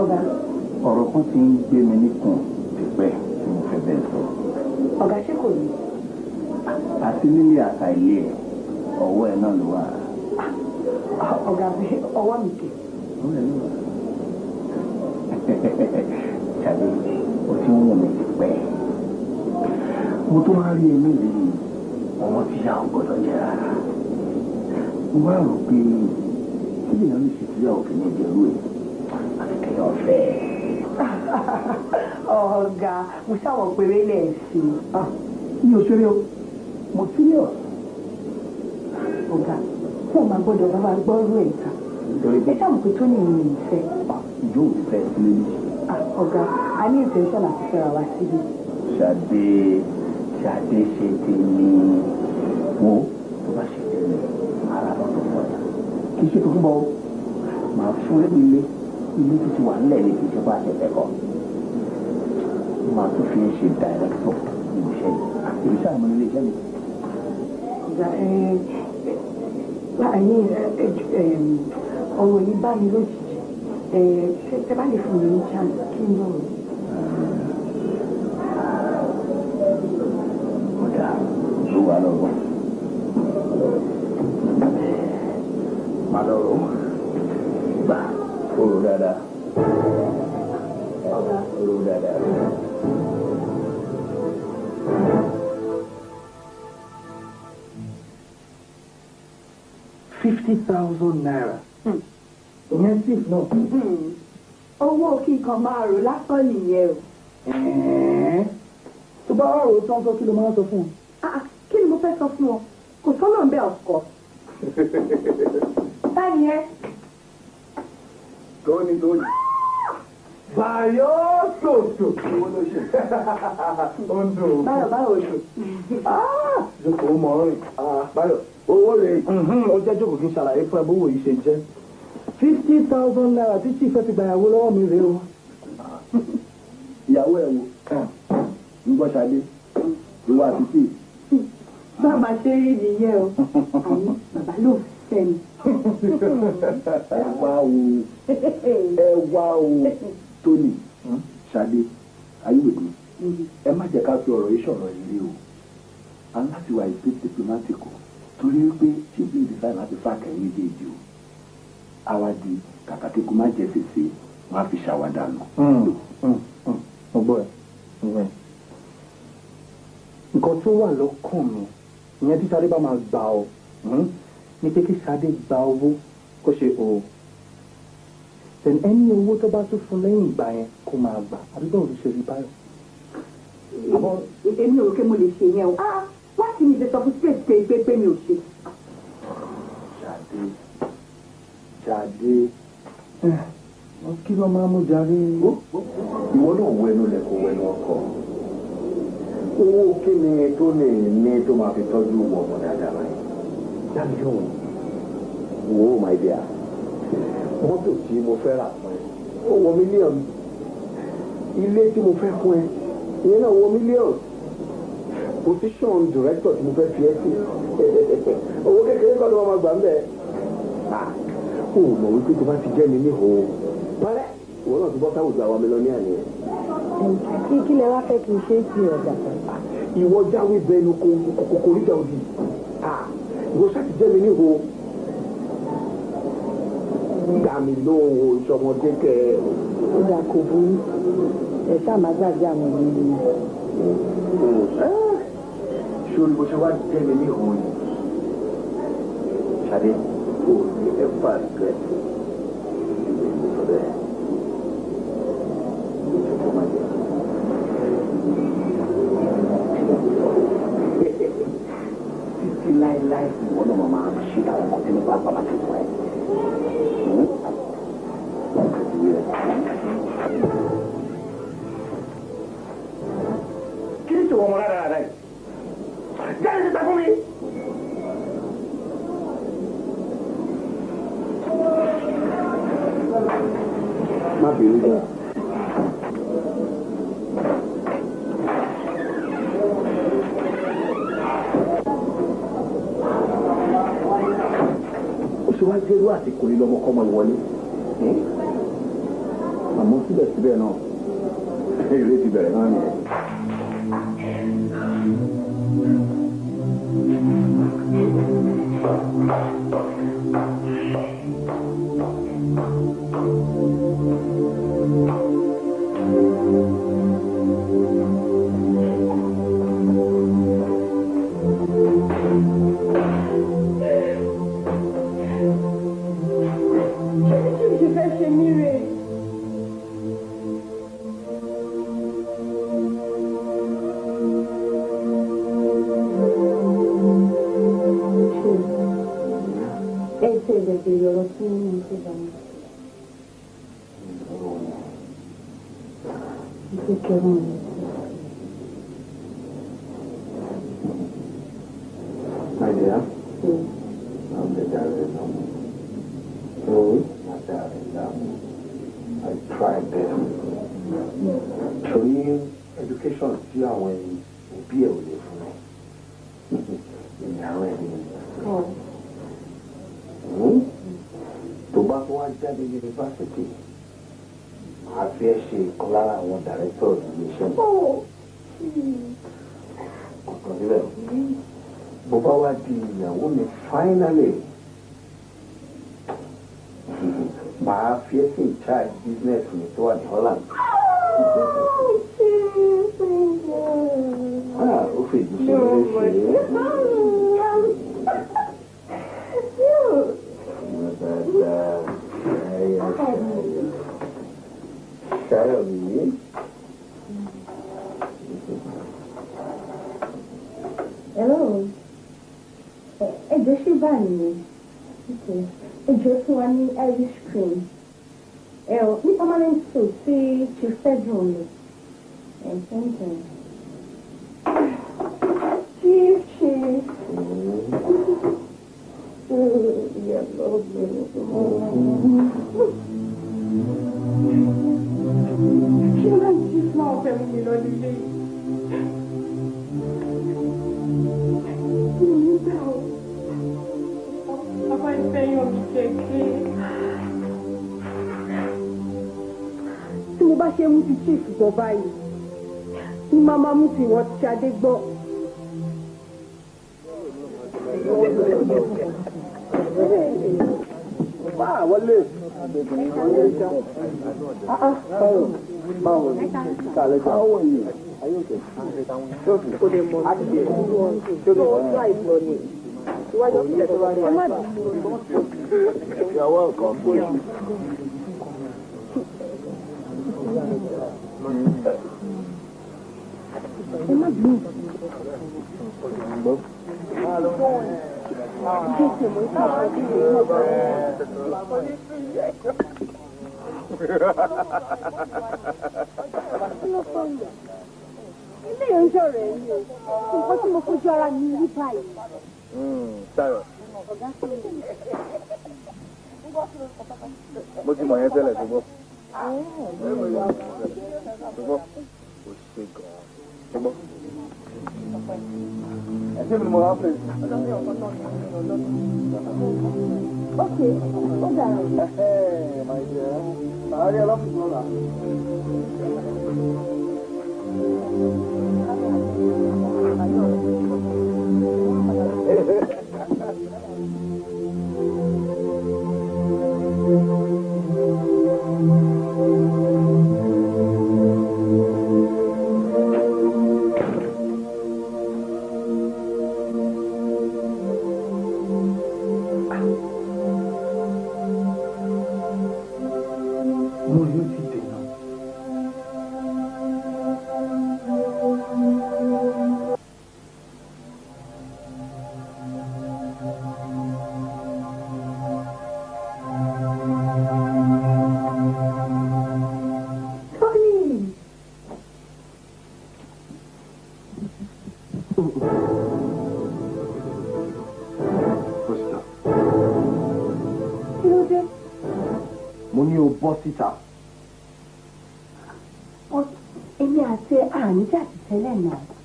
Ọ̀gá. Ọ̀rọ̀ kan ti ń gbé mi níkùn tipẹ́ tí mo fẹ́ bẹ́ẹ̀ sọ. Ọ̀gá ṣé kò ní? Àti nílé àtà ilé ẹ̀ ọwọ́ ẹ̀ náà ló wà. Ọ̀gá bí ọwọ́ mi kè. Ọwọ́ ẹ̀ ló wà. Ṣadé, o ti ń wù mí tipẹ́. Mo tó wá rí ẹni rí ọmọ tí yà ọ́ gbọ́dọ̀ jẹ́ rárá. Mo wá rò pé kí lèèyàn lè ṣe tíyà òfin ní ìjẹ́rú ẹ̀ àti kéèyàn fẹ́ ẹ̀. Ọ̀gá mo ṣàwọ̀ péré lẹ̀ sí i. Mi ò ṣeré o, mo serious. Ọ̀gá tí ọ̀ma gbọ́dọ̀ bá máa gbọ́rú ẹ̀ ta. Ẹ ṣàmù pé tó ní ìrìn ìfẹ́. Ìjọ òun fẹ́ sílé ní. Ọ̀gá a ní intention àti fẹ́ra wa síbi. Ṣadé ṣe tèmi wo tó bá ṣe tèmi ara lọ́dọ̀ fọ́ọ̀dà. Kì í ṣe tó fún bọ́ máa fún ẹ ilé tó ti wà nílẹ̀ ní kì í ṣe bá àṣẹ̀fẹ̀ kọ́. Máa tún fi ń ṣe dàrẹ́tọ̀ nínú iṣẹ́ yìí. Ìrísí àmọ́ ilé iṣẹ́ mi. Ọ̀gá láàyè ọ̀rọ̀ yìí bá mi lójijì. Ṣé bá lè fún mi ní chance kí n lọ́rùn? Ọ̀dà ló wà lọ́wọ́. Máa lọ rò ó. Gbà orò dáadáa. Orò dáadáa. ₦50,000. Ìyẹn sì náà. Owó kíkan máa rò lásán nìyẹn o. Tó bá wà rò tán sọ kí ló máa ń sọ fún un. Kí ni mo fẹ́ sọ fún ọ? Kò sọ́nà ń bẹ̀ ọ̀kọ́. Báyìí ẹ. Tóní. Báyọ̀ tòtò. Owó ló ṣe. Ó ń dùn. Báyọ̀ ṣe. Jókòó mọ̀ ọ́rìn. Báyọ̀ owó rẹ̀ ó jẹ́ jókòó kí n ṣàlàyé fún ẹ bówó yìí ṣe jẹ́. ₦50,000 tí chief fẹ́ fi gbàyàwó lọ́wọ́ mi rèé o. Ìyàwó ẹ̀ wo ń gbọ́ Ṣadé ìwà àtìsí. Bàbá ṣe rí nìyẹn o. Àní bàbá ló fẹ́ mi. Ẹ wá o Tóní Ṣadé ayéwèdè ẹ má jẹ́ ká fi ọ̀rọ̀ yìí sọ̀rọ̀ yìí o. Aláti wà ìpè diplomatic o torí pé chief lè decide láti fà kẹ́yìn méjèèjì o. Àwa di kàkà kíkú má jẹ fèsì wọn á fi ṣàwádà nù. Ọgbọ́n ẹ̀ nǹkan tó wà lọ́kàn mi ìyẹn tí Ṣadé bá máa gbà ọ́ ní pé kí Ṣadé gba owó kó ṣe o then ẹni owó tó bá tún fún lẹ́yìn ìgbà yẹn kó máa gbà àbí báwo ló ṣe rí Báyọ̀. Èmi ò rò pé mo lè ṣe yẹn o. Wá sí mi ṣe sọ fún space pé mi ò ṣe. Ṣadé kí ló máa mú jarí. ìwọ náà wẹnu lẹ kó wẹnu ọkọ owó kí ni tó lè ní tó máa fi tọ́jú ọmọ dáadáa báyìí. Dábì yóò wò ó my dear mọ́tò tí mo fẹ́ rà fún ẹ ó wọ mílíọ̀nù ilé tí mo fẹ́ fún ẹ ìyẹn náà wọ mílíọ̀nù position director tí mo fẹ́ fi ẹ́ sí owó kékeré kọ́ ló máa gbà ń bẹ̀ ó mọ̀ wípé tó bá ti jẹ́ mi níhò pálẹ̀ ìwọ náà ti bọ́ sáwùjọ àwọn mílíọ̀nìyà nìyẹn. kí lẹ wá fẹ́ kí n ṣe é sí ọjà ìwọ jáwé bẹnu kòkòrò ìjà òdì ìwọ sáà ti jẹ́ mi níhò dá mi lóhùn ìṣọmọdé kẹ. ó dà kó burú ẹ ṣáà má gbàgbé àwọn ìlú mi. sórí bó ṣe wá jẹ́ mi ní ìhòòhò yìí ṣadé kò ní ẹ̀fà rẹ̀ ìgbésọ̀rẹ́ ìṣòfò máa jẹ́. títí láéláé ìwọ náà máa ń ṣe àwọn ọmọ tí mo bá bàbá tó fún ẹ. kí ni ìṣòwò ọmọ rárá rárá yìí? jáde síta fún mi. má bínú jẹ. ó ṣe wá jẹ́rú àsìkò yìí lọ́mọkọ́mọ ìwọlé. àmọ́ síbẹ̀síbẹ̀ náà eré ti bẹ̀rẹ̀ náà nìyẹn. báyìí ní màmá mú tí wọ́n ti Ṣadé gbọ́. wọlé báwo ni kàlẹ́ ká ó wọ̀nyí ayé òkè kò lè mọ̀ àti tó tó àìsàn ni iwájú ọ̀sẹ̀ tó wá rí wa. ìyàwó ọkọ̀ bóyá. ẹ má bínú. ilé yẹn ń sọ̀rọ̀ ẹ̀ ní o nǹkan tí mo fojú ara mi rí báyìí. Sáyọ̀. mo ti mọ̀ yẹn tẹ́lẹ̀ tó bọ́. tó bọ́ o ṣe gan-an tó bọ́. ẹ̀sìn mi ni mo wá fẹ́. ok ó dára. my dear màá rí ọlọ́pàá lọ́la.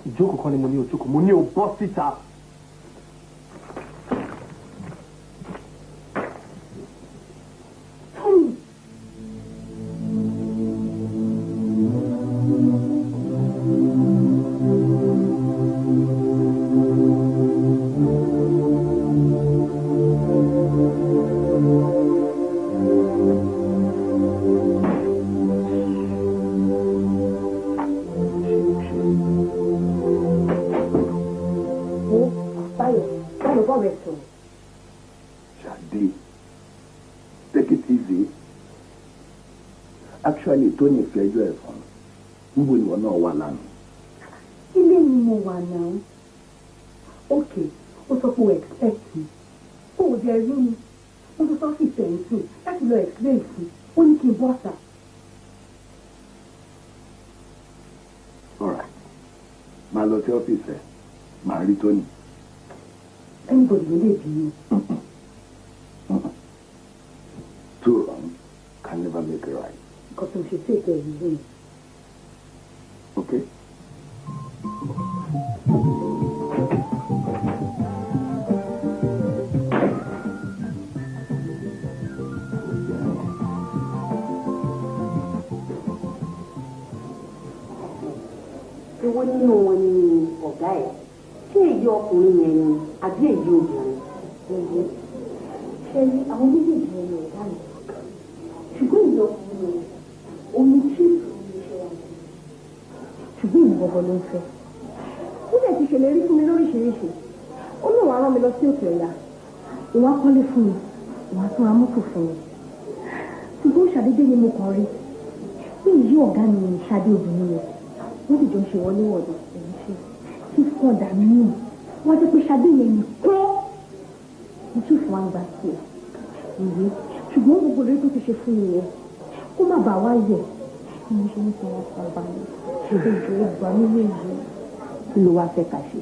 Ìjókòó kan ni mo ní o jókòó, mo ní o bọ́ síta. Actually, Tony fẹjọ́ ẹ̀ fún níbo ni wọn náà wà lánàá. Ilé ni mo wà náà. Okay, ó sọ pé o expect me. Ó ò jẹ́ rí mi. Ó tún sọ sí ìfẹ̀yìntì láti lọ explain fún. Ó ní kí n bọ́ sà. All right. Máa lọ sí ọ́fíìsì ẹ̀. Máa rí Tony. Anybody ló lè bí mi. Two wrong can never make a right. Because we should take care of him. Okay. Èwo nínú wọn ni ọ̀gá ẹ̀? Ṣé èyí ọkùnrin yẹn ni àbí èyí obìnrin? Ṣé àwọn méjèèjì yẹn ni ọ̀gá mi? Ṣùgbọ́n èyí ọkùnrin yẹn omi chíìpù ṣùgbọ́n ìlú gbogbo ló ń fẹ́. Ó dẹ̀ ti ṣèlérí fún mi lóríṣiríṣi. Ó ní òun á rán mi lọ sí òkè ọ̀yà. Òun á kọ́lé fún mi. Òun á tún ra mọ́tò fún mi. Ṣùgbọ́n ṣàdédé ni mo kàn rí. Bí ìyí ọ̀gá mi ní Ṣadé obìnrin yẹn. Wọ́n sì jọ ṣe wọlé wọ̀dọ̀ èyí ṣe. Kí fún ọ̀dà mi nù. Wọ́n jẹ́ pé Ṣadé yẹn ní kọ́. Mo tún fún wa gbà sí ẹ̀. Ìwé. Ṣùgbọ́n gbogbo lórí tó ti ṣe fún mi yẹn. Kó má bàa wá yẹ̀. Mo ṣe ń sọ wọn fún ọba mi. Ṣèjọ ìgbà nílé ìwé kí ló wá fẹ́ kà ṣe.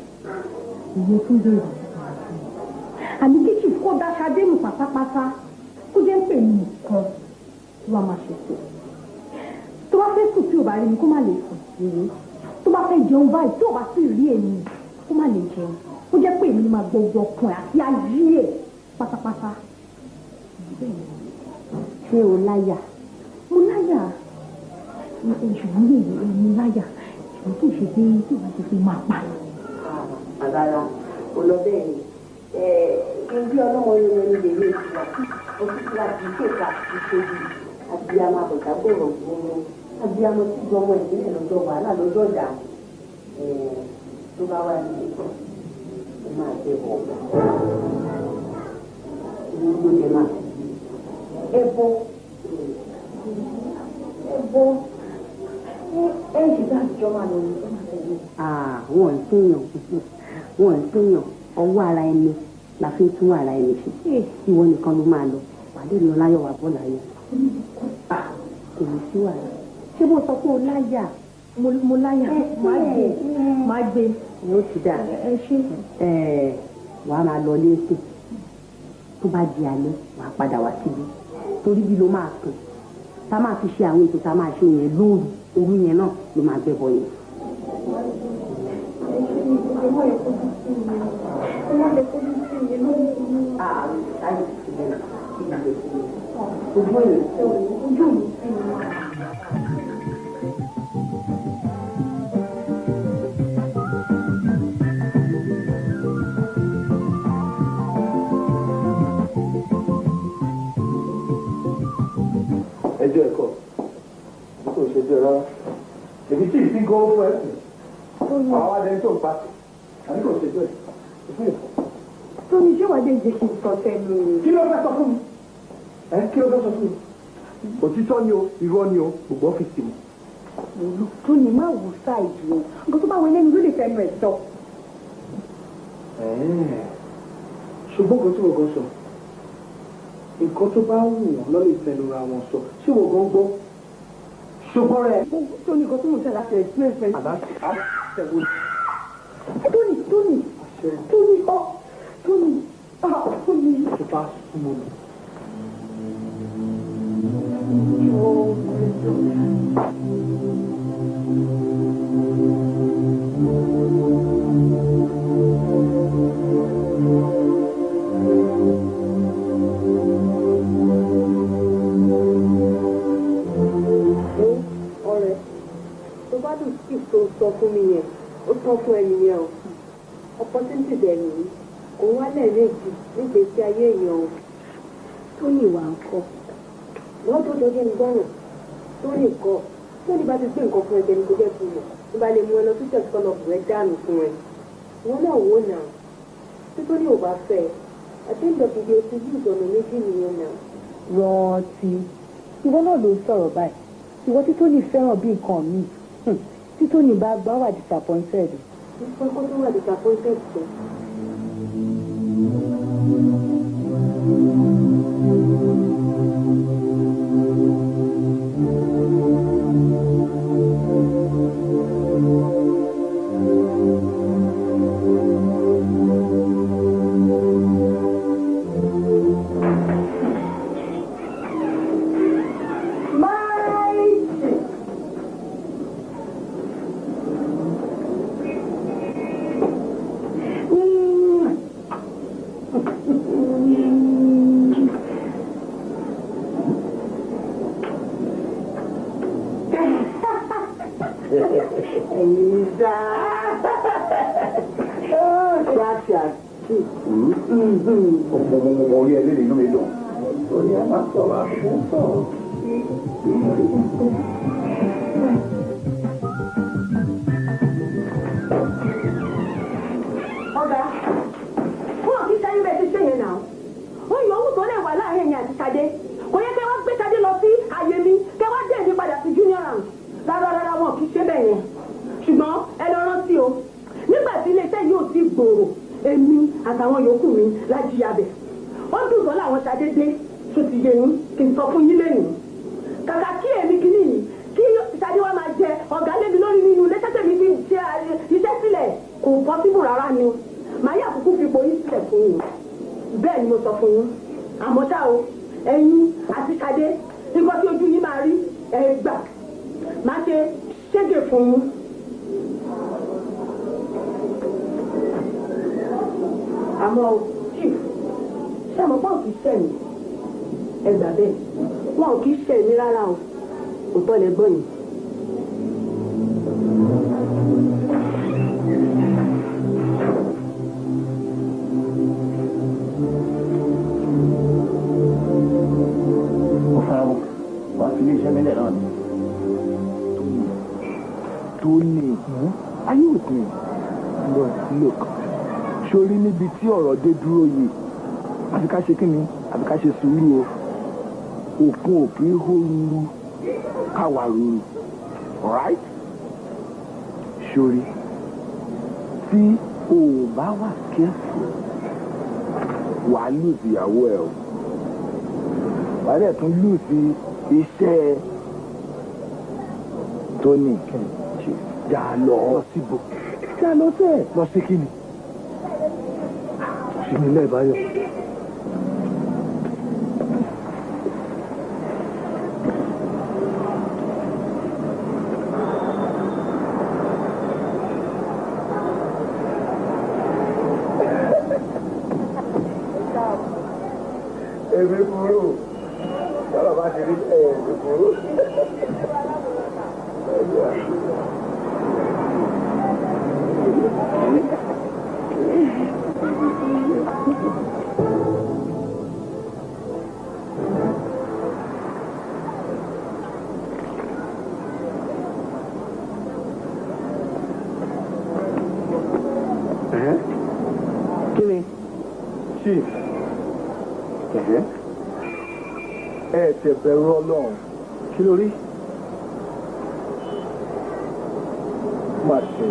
Ìyẹn tún bẹ̀rẹ̀ àmì kíkì kó dá Ṣadé nù pátápátá kó jẹ́ ń pè mí nìkan ló wá máa ṣètò. Tó bá fẹ́ sùn tí ò bá rí mi kó má lè sùn ìwé. Tó bá fẹ́ jẹun báyìí tí ò bá sì rí èmi kó má lè jẹun. Ó jẹ́ pé èmi ni máa gbogbo ọkùnrin àti ayé ẹ̀ pátápátá. Ṣé o láyà? Mo láyà. Ṣùgbọ́n yèyí mo láyà. Ṣùgbọ́n kì í ṣe pé tí o bá ti fi máa pa. Àgbàrá olọ́bẹ̀ ni ẹgbẹ́ ọlọ́mọ yẹn ní lè lè ṣùgbà òṣìṣẹ́ láti ṣèkà ìṣèjì abiyamọ àbọ̀dá gbòòrò gbòòrò abiyamọ tí gbọmọ ìdílé lọ́jọ́ wàhálà lọ́jọ́ ìjà tó bá wà ní ìgbọ́ ó máa jẹ bọ̀ ìlú ló jẹ máa ẹbọ ṣì bá àjọ máa lọ ní ọmọ tẹ̀lé. Wọ́n ń téèyàn ọwọ́ ara ẹni la fi ń tún ara ẹni ṣe. Ìwọ nìkan ló máa lọ wàdé lọ láyọ̀ wà bọ́ láyọ̀. Kò ní sí wàhálà. Ṣé mo sọ pé o láyà? Mo láyà. Máa gbé. Ó ti dà. Ẹ ṣe. Wàá máa lọ lẹ́sìn. Tó tó bá di alẹ́ wàá padà wá síbi torí bí ló máa sùn tá máa fi ṣe àwọn ètò tá máa ṣe yẹn lóru òru yẹn náà ló máa gbẹ bọ yẹn. ẹjọ́ ẹ̀kọ́ kò ṣe jẹ́ rárá èmi tí ì sí gan fún ẹ̀sìn àwọn adẹni tó ń pa àbí kò ṣe jẹ́ ẹ̀. Tóní ṣé wàá dé jẹ́ kí n sọ sẹ́nu ni. kí ló fẹ́ sọ fún mi kí ló fẹ́ sọ fún mi òtítọ́ ni o irọ́ ni o gbogbo ọ́fíìsì mi. Tóní má wò sáìdì o nǹkan tó bá wọn lẹ́nu ló lè fẹ́nu ẹ̀ sọ. ṣùgbọ́n kan tí mo gan sọ nǹkan tó bá wù wọ́n lọ́lẹ̀ ìfẹnura wọn sọ ṣé wọ́n gan gbọ́ ṣùgbọ́n rẹ̀. Tóní nǹkan tó mọ̀ sí aláṣẹ ìpínlẹ̀ fẹ́. àṣẹwò Tóní Tóní Tóní ọ Tóní Tóní. tó bá súnmọ́ mi. Sọ fún mi yẹn ó tán fún ẹni yẹn o opportunity dẹ̀ nìyí òun wá lẹ́ẹ̀mejì nígbèsí ayé èèyàn o tó ní ìwà ńkọ́ wọ́n tó jọjọ́ ní gbọ́rùn tó ní nǹkan tó ní bá ti gbé nǹkan fún ẹgbẹ́ ní kò jẹ́ fún mi ní bá lè mú ẹ lọ sí church kọ́ lọ́ọ̀bù rẹ dànù fún ẹ ìwọ náà wò náà tí tó ní ò bá fẹ́ àtẹ́ńdọ̀bìdì oṣù yìí ìdọ̀nà méjì nìyẹn náà. Rántí ìwọ náà ló ń sọ̀rọ̀ báyìí ìwọ tí Tóní fẹ́ràn bí nǹkan míì tí Tóní bá gbọ́ wà disappointed. ìfẹ́ kó tó wà disappointed jẹ́. orí ẹ lédè inú mi dùn. orí ẹ máa sọ̀rọ̀ àfihàn. Ọ̀gá wọn kì í ṣe ayúbẹ̀ ti ṣe yẹn náà wọ́n yọ owó tó lè wà láàrin ẹ̀yìn àti Ṣadé kò yẹ kẹ́ wá gbé Ṣadé lọ sí àyè mi kẹ́ wá dé èmi padà sí junior round rárá wọn kì í ṣe bẹ́ẹ̀ yẹn ṣùgbọ́n ẹ lọ rántí o nígbà tí iléeṣẹ́ yóò ti gbòòrò èmi àtàwọn yòókù mi lájí abẹ ó dùn tán láwọn Ṣadé dé tó ti yẹ yín kí n sọ fún yín lẹ́yìn kàkà kí èmi kìíní yìí kí Ṣadé wa máa jẹ ọ̀gá lébi lórí nínú iléeṣẹ́ mi fi ṣe iṣẹ́ sílẹ̀ kò pọ́sibù rárá ni màá yà kúkú fi ipò yín sílẹ̀ fún yín bẹ́ẹ̀ ni mo sọ fún yín àmọ́ ṣá o ẹ̀yin àti Ṣadé nǹkan tí ojú yín máa rí ẹ gbà máa ṣe ṣége fún yín. àmọ́ chief ṣé àmọ́ pọ́ùn kì í ṣẹ̀ mí ẹ gbà bẹ́ẹ̀ wọn ò kì í ṣẹ̀ mí rárá o òótọ́ lẹ gbọ́ yìí. Tony, are you with me? Look, sórí níbi tí ọ̀rọ̀ dé dúró yìí àfi ká ṣe kí ni àfi ká ṣe sùúrù o òkun ò kì í hó ruru káwa ruru alright sórí tí o ò bá wà careful wà á lùsì ìyàwó ẹ o wà á dẹ̀ tún lùsì iṣẹ́ Tony jà lọ síbò jà lọ sẹ́ẹ̀ lọ sí kí ni. Ṣìmílẹ̀ Báyọ̀ èmi burú yọ̀rọ̀ bá ti rí èmi burú. Kíni? Chief. Ẹ ti bẹ̀rù Ọlọ́run. Kí ló rí? Má ṣe.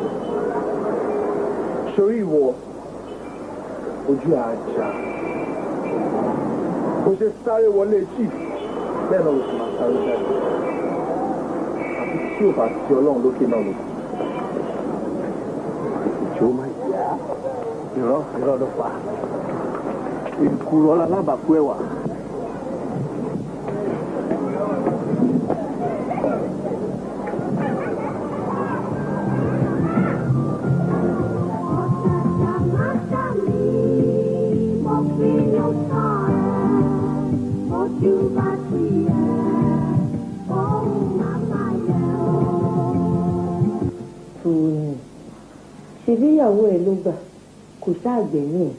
Sórí ìwọ, ojú àjà. Bó ṣe sáré wọlé chief, bẹ́ẹ̀ náà ló sì máa sáré jáde. Àfi tí ò bá ti Ọlọ́run lókè náà lò. Ìjọ máa yá. Irọ́ ló pa. Ìkúrọ̀ alábàákú ẹ̀wà. ṣebí ìyàwó ẹ ló gbà kò sáàgbẹ̀yìn ẹ̀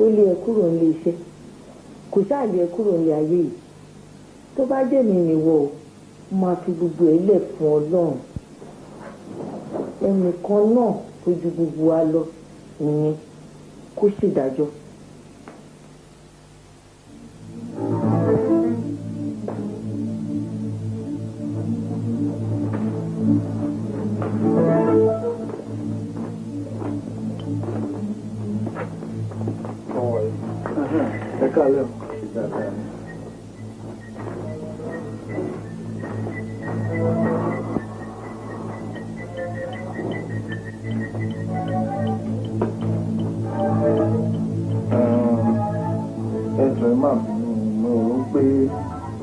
ó lé ẹ kúrò nílé iṣẹ́ kò sáàlé ẹ kúrò nílé ayé yìí tó bá jẹ́ mi nìwọ o máa fi gbogbo ẹ̀ lẹ̀ fún Ọlọ́run ẹnìkan náà tó ju gbogbo wa lọ ìyẹn kó ṣèdájọ́. Calma. Ẹjọ́ ẹ máa bínú mo rò pé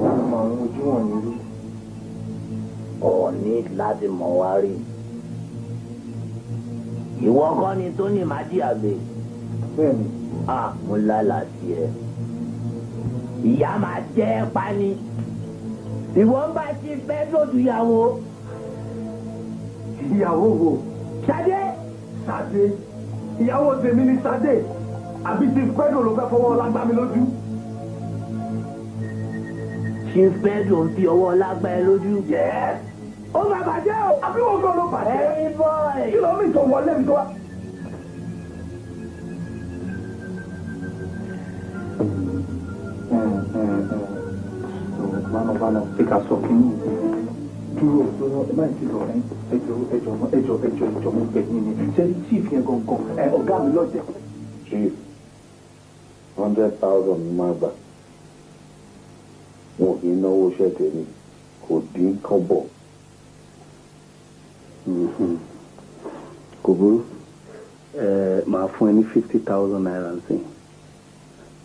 wọ́n máa ń ojú wọn nílé. Ní láti mọ̀ wá rí. Ìwọ kọ́ ni tó ní màá dìàgbé. Bẹ́ẹ̀ni. Mo lálàá sí ẹ. Ìyá máa jẹ́ ẹ pa ni. Ìwọ ń bá ti fẹ́ lòdù ìyàwó. Ìyàwó wo? Ṣadé. Ṣadé. Ìyàwó tèmi ni Ṣadé. Àbí ti Pedro ló fẹ́ fọwọ́ lágbá mi lójú. Ṣé Pedro ń fi ọwọ́ lágbá ẹ lójú? Yes. Ó máa bàjẹ́ o. Àbí wọ́n gbọ́ ló bàjẹ́. Hey boy. Kí ló mi tó wọlé mi tó wá? Mano, fica só que dúró ẹ má ti lọ ẹjọ́ mo bẹ̀ yín ni ṣé chief yẹn gangan ọ̀gá mi lọ́jẹ̀. Chief 100,000 ni máa gbà wọn kì í náwó iṣẹ́ tèmi kò dín kọ́bọ̀. Kò burú máa fún ẹ ní 50,000 naira nsìn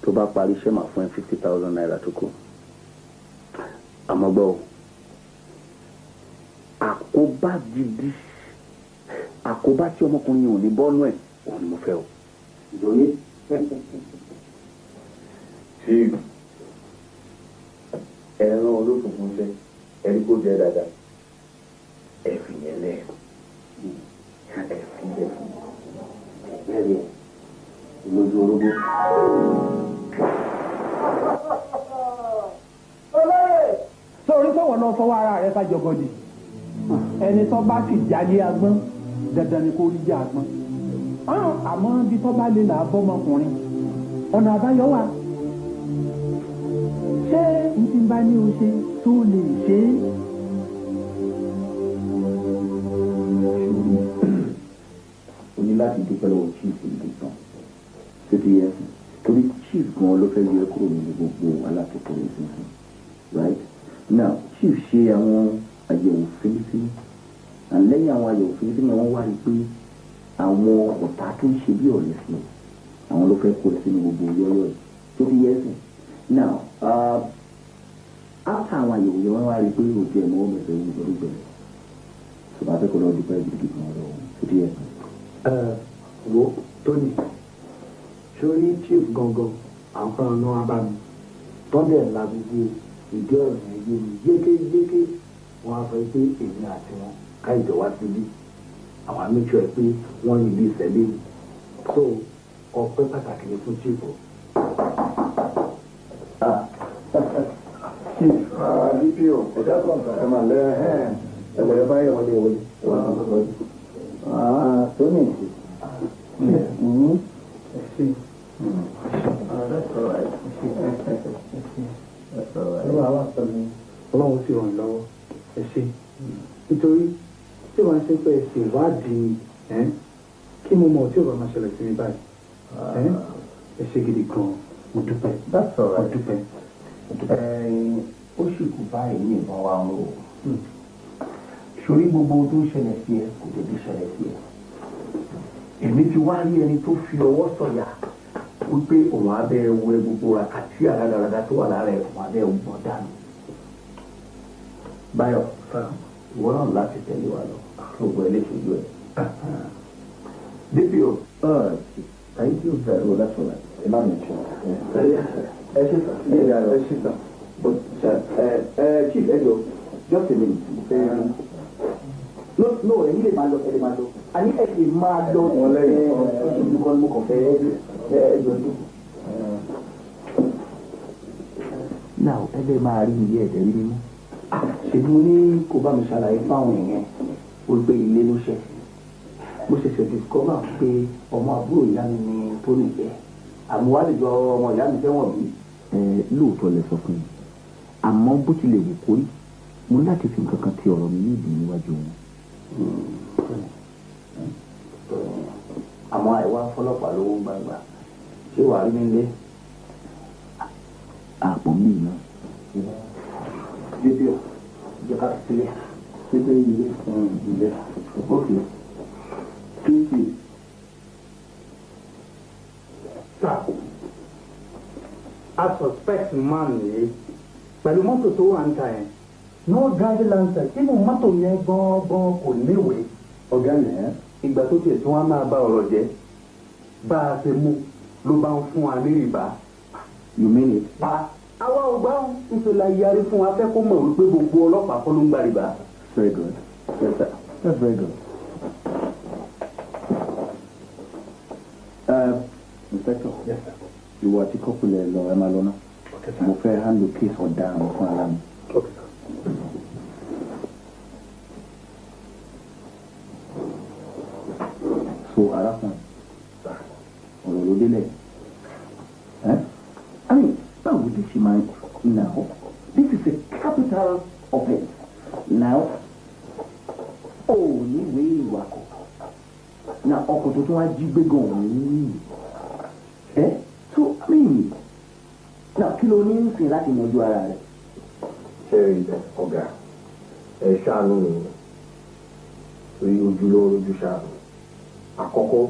tó bá parí iṣẹ́ máa fún ẹ 50,000 naira tó kù. Àmọ́ gbọ́ o àkóbá gidi àkóbá tí ọmọkùnrin ò ní bọ́nú ẹ̀ òun ni mo fẹ́ o. Ìjòyè chief ẹran olókùnkùn jẹ ẹni kó jẹ dáadáa ẹ fi yẹn lẹ ẹ fi yẹn fún bẹ́ẹ̀ lójú orógbó. sórí sọ̀wọ́n náà fọwọ́ ara rẹ̀ fàjọgọ́dì ẹni tó bá sì jáde agbọ́n dandan ni kò rí jẹ́ agbọ́n àmọ́ bí tó bá lè là á bọ́mọkùnrin ọ̀nà àbáyọ wà ṣé n ti bá ní o ṣe tó lè ṣe é. o ní láti dúpẹ́ lọ́wọ́ chief nìkan tó ti yẹ torí chief gan ló fẹ́ yẹ kúrò nínú gbogbo alákòókò rẹ̀ sísìn right now chief ṣe àwọn àyẹ̀wò fínífíní and lẹ́yìn àwọn àyẹ̀wò fínífíní wọ́n wá rí i pé àwọn ọ̀tá tó ń ṣe bí ọ̀rẹ́ sí àwọn ló fẹ́ kó sínú gbogbo yọ́yọ́ yìí tó ti yẹ sí now after àwọn àyẹ̀wò yẹn wọ́n wá rí i pé òjò ẹ̀ mọ́wọ́ mẹ́fẹ̀ẹ́ ń gbọ́dọ̀ bẹ̀rẹ̀ ṣùgbọ́n afẹ́kọ̀ọ́ lọ́ọ́ dúpẹ́ gidigidi kan lọ́wọ́ tó ti yẹ. wo Tony sórí chief gangan àwọn kan náà bá mi tọ́ndẹ̀ ńlá gbogbo ìdí ọ̀rọ̀ yẹn yé mi yékéyéké wọn á sọ pé èmi àti wọn ká ìjọ wá síbí àwọn amíṣọ ẹ pé wọ́n yìí lè sẹ́lẹ̀ mi so ọpẹ́ pàtàkì ni fún chief o. chief dpo ẹ̀dá kan ẹ̀ máa lẹ́ ẹ̀gbẹ̀rẹ̀ báyìí wọlé tó ní ìsìn. Ọlọ́run sì ràn lọ́wọ́ ẹ ṣe nítorí tí wọ́n ṣe pé ẹ̀sìn ìwádìí kí mo mọ̀ tí ò bá máa ṣẹlẹ̀ sí mi báyìí ẹ ṣe gidi gan mo dúpẹ́ mo dúpẹ́. Ó sì kú báyìí ní ìbọn wa ń rò sórí gbogbo tó ń ṣẹlẹ̀ sí ẹ kò dédé ṣẹlẹ̀ sí ẹ èmi ti wá rí ẹni tó fi ọwọ́ sọ̀yà wípé òun abẹ́ wẹ gbogbo àti àràgàràgà tó wà lára ẹ̀ òun abẹ́ gbọ́n dànù. Báyọ̀ ìwọ náà láti tẹ̀lé wa lọ gbogbo ẹ lè ṣojú ẹ. DPO thank you very much. That's all right. ẹ má mi jù ẹ ṣe sà chief ẹ jọ just a minute. No, ẹ̀yin lè máa lọ àní ẹ lè máa lọ olùkọ́ ni mo kàn fẹ́ ẹjọ́ tó. Now ẹ lè máa rí iye ẹ̀dẹ̀ rí mímú. Ṣèbí mo ní kó bá mi ṣàlàyé fáwọn èèyàn ó gbé ilé ló ṣẹ̀. Mo ṣẹ̀ṣẹ̀ discover pé ọmọ àbúrò ìyá mi ni tó nìyẹn. Àmọ́ wá lè jọ ọmọ ìyá mi fẹ́wọ̀n bí. Lóòótọ́ lẹ sọ fún mi àmọ́ bó tilẹ̀ wù kórí mo ní láti fi nǹkan kan ti ọ̀rọ̀ mi ní ìdí níwájú wọn. Àmọ́ àìwá fọlọ́pàá lówó gbàgbà ṣé wàá rí nílé àpò mi náà. Bíbí o jẹ́ ká sílẹ̀ pípé ilé ilé òkè kíkì. Sir, I suspect man yìí pẹ̀lú mọ́tò tó wà ń ta yẹn no driving license nínú mọ́tò yẹn gan-an kò níwèé. Ọ̀gá nìyẹn. Ìgbà tó tiẹ̀ tí wọ́n máa bá ọ̀rọ̀ jẹ́ bá a ṣe mú ló bá ń fún wa ní rìbá. You mean it? Àwa ò gbá nítorí la yarí fún wa fẹ́ kó mọ̀ wípé gbogbo ọlọ́pàá kọ́ ló ń gba rìbá. Very good. Yes, sir. That's very good. Inspector. Yes, sir. Ìwọ àti kọ́kùlẹ̀ lọ ẹ máa lọ náà. Okay, sir. Mo fẹ́ handle case ọ̀daràn fún ara mi. Okay, sir. So arákùnrin ọ̀rọ̀ ló délẹ̀ I mean báwo lè ṣe máa now this is a capital offence now ní ìwé ìwakọ̀ na ọkọ̀ tó tún wá jí gbé gan-an ní so I mean now kí ló ní ń sìn láti yanjú ara rẹ̀. ṣe ọ̀gá ẹ̀ ṣàánú mi torí ojú ló ń rojú ṣàánú. Àkọ́kọ́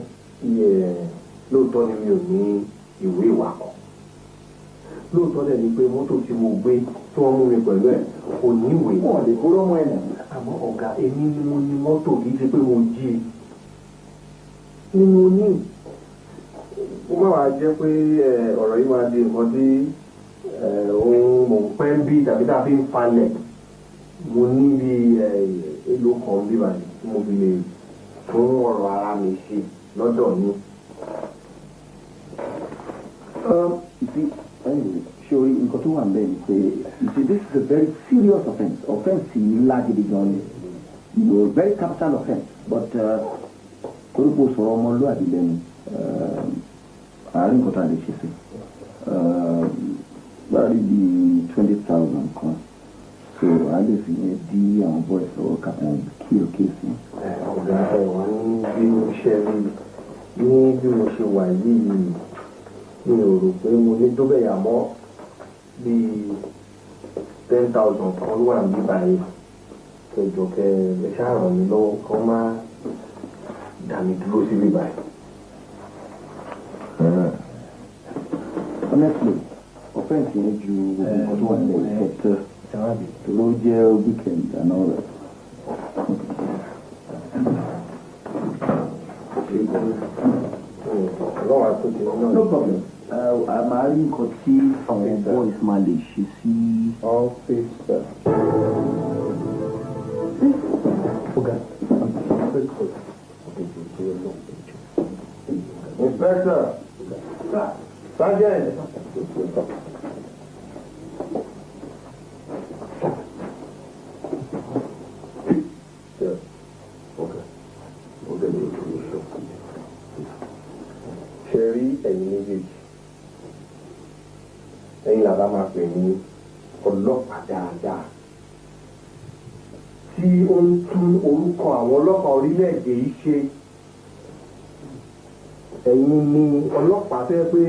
lóòótọ́ ni mi ò ní ìwé ìwakọ̀ lóòótọ́ dẹ̀ ni pé mọ́tò tí mo gbé tí wọ́n mú mi pẹ̀lú ẹ̀ kò ní ìwé. Wọ́n lè kó lọ́mọ ẹ̀ nà. Àmọ́ ọ̀gá èmi ni mo ní mọ́tò kì í ṣe pé mo jí i ni mo ní. Ó má wàá jẹ́ pé ọ̀rọ̀ yìí máa di nǹkan tí ohun mò ń pẹ́ ń bí tàbí tàbí ń falẹ̀. Mo ní bí èlò kan bí báyìí tí mo fi lè fún ọ̀rọ̀ ara mi ṣe lọ́dọ̀ ní. Sori nǹkan tó wà ń bẹ̀ ni pé this is a very serious offence ńlá gidi gan ni very capital offence but orúkọ sọ̀rọ̀ ọmọlúwàbí lẹ́nu àárín nǹkan tó a lè ṣe sí báyìí bí 20,000 kan so a lè fi yẹn dí àwọn boys lọ́wọ́ káwọn kí o kéésì. Ọ̀gá ẹ̀wà ní bí mo ṣe rí ní bí mo ṣe wà yìí mi ò rò pé mo ní tó bẹ̀yà mọ́ bíi 10,000 kan ló wà ní báyìí kẹjọ kẹ ẹ ṣáà ràn mí lọ́wọ́ kán má dà mí dúró síbí báyìí. Honestly offence yẹn ju nǹkan tó wà nílẹ̀ but tó ló jẹ́ weekend and all that. No problem. a máa rí nǹkan tí àwọn boys máa lè ṣe sí. Officer. Ọ̀gá, Inspector. Sergeant. Ṣe rí ẹ̀yin méjèèjì ẹ̀yin làbá máa pè ní ọlọ́pàá dáadáa tí ó ń tún orúkọ àwọn ọlọ́pàá orílẹ̀-èdè yìí ṣe. Ẹ̀yin ni ọlọ́pàá fẹ́ pé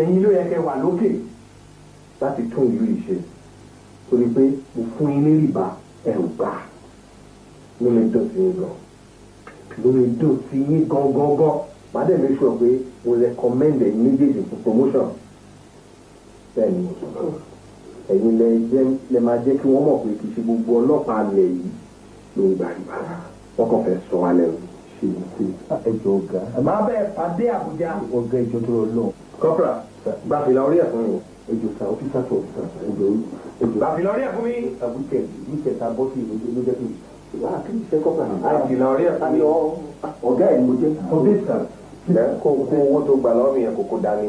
ẹ̀yin ló yẹ kẹ́ wà lókè láti tún ìlú yìí ṣe torí pé mo fún yín ní rìbá ẹ̀ ò gbà nínú ìdọ̀tí yín gan lórí ìdọ̀tí yín gan màá dẹ̀ make sure pé mo recommend ẹ̀yin méjèèjì fún promotion. Bẹ́ẹ̀ ni mo sọ ẹ̀yin lẹ máa jẹ́ kí wọ́n mọ̀ pé kì í ṣe gbogbo ọlọ́pàá alẹ̀ yìí ló ń gbà rìbá wọ́n kàn fẹ́ sọ wá lẹ́nu. Ẹjọ́ ọ̀gá. Máa bẹ́ẹ̀ pàdé Àbújá. Ọ̀gá ẹjọ́ tó lọ lọ. Kọ́pra gba fìlà orí ẹ̀ fún mi. Ẹjọ́ sá ọ́fíìsà tó ọ̀fíìsà ẹjọ́. Gba fìlà orí ẹ̀ fún mi. Wíkẹ̀ta bọ́ sí ìlú ló jẹ́ kí n. Kí ni ṣe kọ́pra? Fìlà orí ẹ̀ fún mi. Ọ̀gá ẹ̀ ni mo jẹ́. Ọ̀fíìsà. Kó owó tó gbà lọ́wọ́ mi yẹn kókó dání.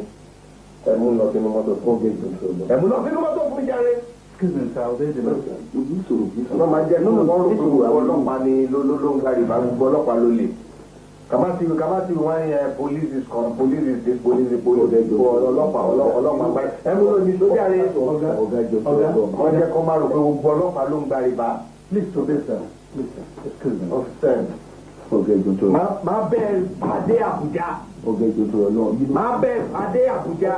Ẹ̀mú lọ sínú mọ́tò fún mi. Ẹ̀mú lọ sínú mọ́tò fún mi jáde. Wọ́n máa jẹ́ nínú ọ̀rọ̀ tó ọlọ́pàá ni ló ń gárí bá gbogbo ọlọ́pàá ló lè. Kamasi wọ́n yẹ police is this police ọlọ́pàá gba ẹ̀mú ló ní sójà rẹ̀ wọ́n jẹ́ kó máa rò pé gbogbo ọlọ́pàá ló ń gárí bá. Please obey sir. Excuse me. Officer. Máa bẹ́ẹ̀ pàdé Àbújá. Máa bẹ́ẹ̀ pàdé Àbújá.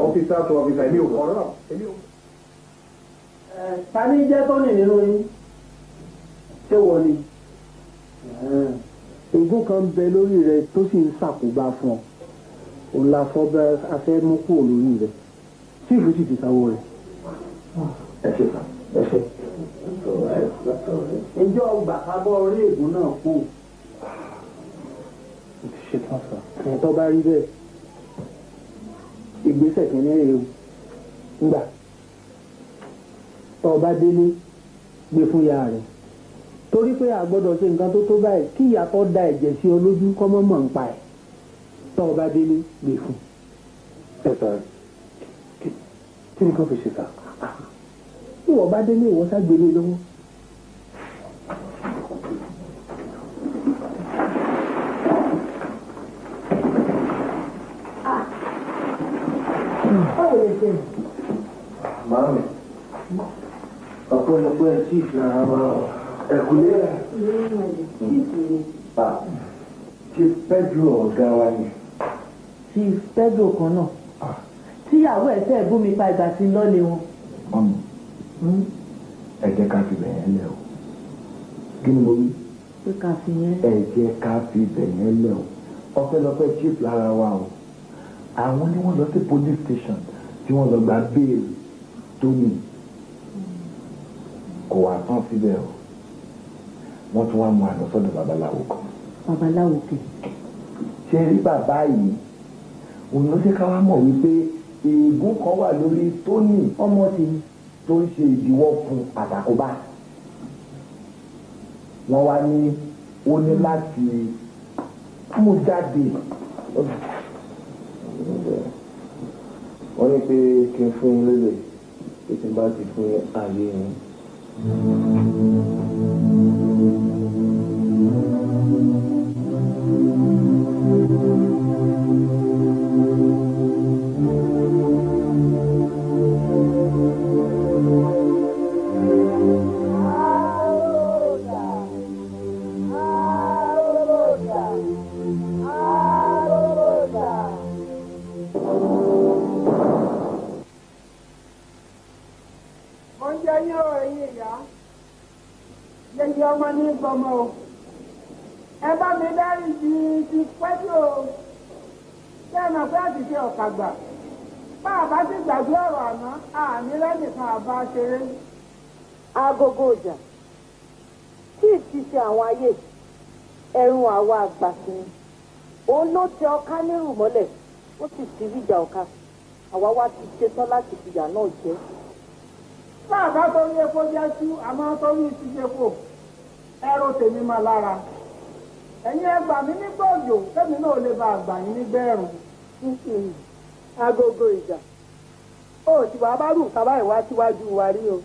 Officer to officer èmi ò kọ́ náà. Ta ni jẹ́ tọ́nì nínú yín? Ṣé wọ́n ni? Ègún kan bẹ lórí rẹ tó sì ń ṣàkóbá fún ọ. Òun la fọ́ bẹ́ afẹ́ mú kúrò lórí rẹ. Tí ìlú sì ti sanwó rẹ. Ẹ ṣe sá. Ẹ ṣe. Ìjọ ọgbà kábọ̀ orí ègún náà kú. Mo ti ṣe tán sá. Ẹ̀tọ́ bá rí bẹ́ẹ̀. Ìgbésẹ̀ kìíní rèé o. Ngbà. Tọ́ ọ bá délé gbé fún ya rẹ̀. Torí pé a gbọ́dọ̀ ṣe nǹkan tó báyìí kí ìyàtọ̀ da ẹ̀jẹ̀ sí ọ lójú kọ́ mọ́ mọ̀ ń pa ẹ̀. Tọ́ ọ bá délé gbé fún. Ẹ sọ kí ni kò fi ṣe sá? Bí wọ́n bá délé ìwọ ságbélé lọ́wọ́. Báwo lè ṣe? Màámi, ọ̀pọ̀lọpọ̀ ẹ̀ tí ìfìlà máa ẹ̀kúlé rẹ̀. Chief Pedro ọ̀gá wa ni. Chief Pedro kan náà tíyàwó ẹ̀ tẹ́ ẹ̀gbọ́n mi pa ìgbà tí ń lọ́lé wọn. Ẹ jẹ́ ká fi bẹ̀yẹn lẹ̀ o. Kí ni mo wí? Pé ká fi yẹn. Ẹ jẹ́ ká fi bẹ̀yẹn lẹ̀ o. Ọpẹ́lọpẹ́ chief lára wa o. Àwọn ni wọ́n lọ sí police station tí wọ́n lọ gba bail Tony. Kò wá tán síbẹ̀ o. Wọ́n tún wá mú àná sọ́dọ̀ babaláwo kan. Babaláwo kè. Ṣé rí bàbá yìí? Òun ló jẹ́ ká wá mọ̀ wípé ègún kan wà lórí Tony. Ọmọ tèmi. Tó ń ṣe ìdíwọ́ fún àtàkóbá. Wọ́n wá ní ó ní láti mú jáde. Wọ́n ní pé kí n fún yín lélẹ̀ pé tí n bá ti fún ayé yín. Ọmọ ní gbọmọ o, ẹ bá mi dárí ti pẹ́jù o, ṣé ẹ mọ̀ pé àtìṣe ọ̀kàgbà bá a bá sì gbàgbé ọ̀rọ̀ àná àmì lẹ́nìkan àbá ṣeré. Agogo ọjà tí ìṣiṣẹ́ àwọn ayé ẹ̀rùn àwa àgbà sí ni òun ló tẹ ọká nírù mọ́lẹ̀ ó sì ti ríjà ọká àwa wá ti ṣetán láti fìyà náà jẹ. láàbá tó ní epo jẹ́sú àmọ́ tó ní ìṣiṣẹ́pò ẹ̀rọ tèmi máa lára ẹ̀yin ẹgbà mi nígbà òjò tẹ́mi náà lè ba àgbà yín nígbà ẹ̀rùn. agogo ìjà ó ti wàá bá rù kábà ìwá síwájú wa rí o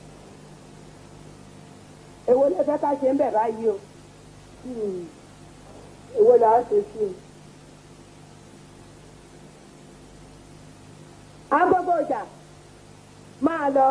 èwo lè fẹ́ ká ṣe ń bẹ̀ báyìí o èwo là á ṣe sí o. agogo ìjà máa lọ.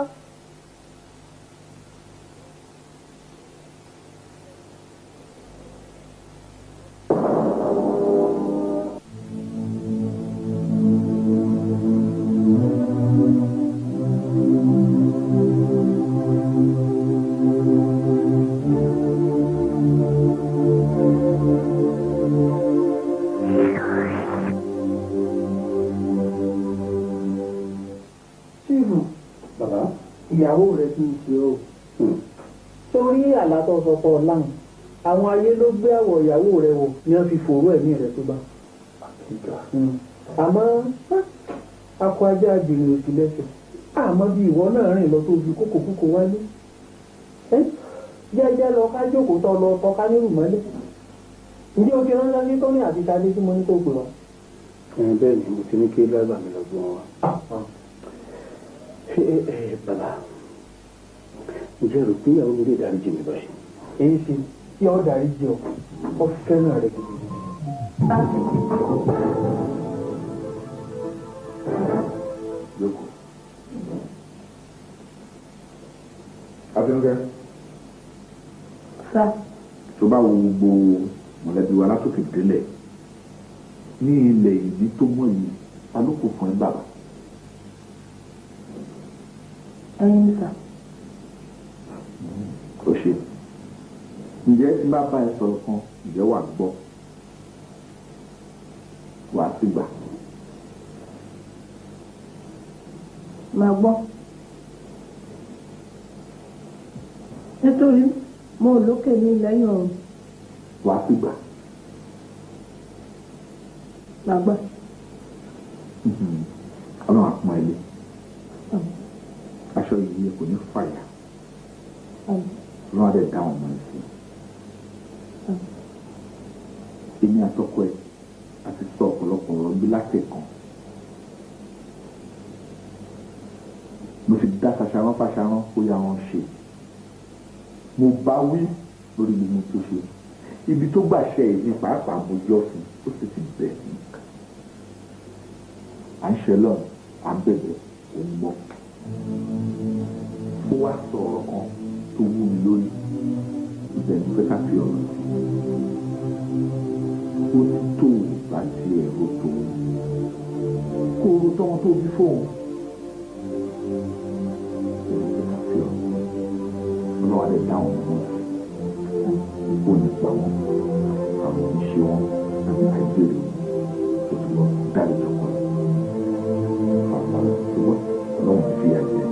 ìyàwó rẹ̀ kì í ṣe o sórí àlátọ́ sọpọ̀ ọ̀làhùn àwọn ayé ló gbé àwọ̀ ìyàwó rẹ̀ wò ni wọ́n fi fòró ẹ̀mí rẹ̀ tó bá àmọ́ akọ ajá àgbèrè òsì lẹ́sẹ̀ àmọ́ bí ìwọ náà rìn lọ tó fi kókò kúkò wálé jẹ́jẹ́ lọ ká jókòó tọ́ lọ tọ́ ká nírù mọ́lẹ̀ ǹjẹ́ o ti ránṣẹ́ sí tóní àti sadé tí mo ní kó gbé wọn. bẹ́ẹ̀ ni mo ti ní kí lábàá mi lọ gbé wọn wá. bàbá ǹjẹ́ rò pé ìyàwó mi lè dárí jì mí báyìí. èyí ṣe tí ọ dárí jì ọ fẹ́ràn rẹ gidi. Jókòó. Abíọ́kẹ́. Sá. Tó bá wo gbogbo mọ̀lẹ́bí wa látòkè délẹ̀ ní ilẹ̀ ìdí tó mọ̀ yìí ta ló kò fún ẹ bàbá. Ẹyin sá. Ó ṣe. Ǹjẹ́ tí bá bá ẹ sọ̀rọ̀ kan ǹjẹ́ wà gbọ́? Wà á sì gbà. Màá gbọ́. Nítorí mo lókè ní lẹ́yìn ọ̀run. Wà á sì gbà. Màá gbà. Ọlọ́run àpọ́n ilé. Aṣọ yìí kò ní fàyà. Ọlọ́run á dẹ̀ dá ọmọ ẹ̀ sí. Èmi àtọkọ ẹ̀ àti sọ ọ̀pọ̀lọpọ̀ ọ̀rọ̀ bí látẹ̀kàn. Mo ti dá ṣaṣarán fàṣarán kó yá wọn ṣe. Mo bá wí lórí gbogbo tó ṣe. Ibi tó gbàṣẹ ìní pàápàá mo yọ fún ó sì ti bẹ̀ mí. À ń ṣe lọ́nà, à ń bẹ̀bẹ̀, ò ń gbọ́. Ó wá sọ ọ̀rọ̀ kan tó wú mi lórí. Ibẹ̀ ni fẹ́ ká fi ọ̀rọ̀ sí. Ó ní tó bá ti ẹ̀rọ tó. Kó o ro tọ́wọ́n tó bí fóun. Ọlọ́wà lè dá wọn mọ́ ó nípa wọn àwọn oníṣẹ́ wọn àìbèrè tó ti lọ dáre lọ́kọ̀ àpá ìwọ́ ọlọ́run fi àjẹ́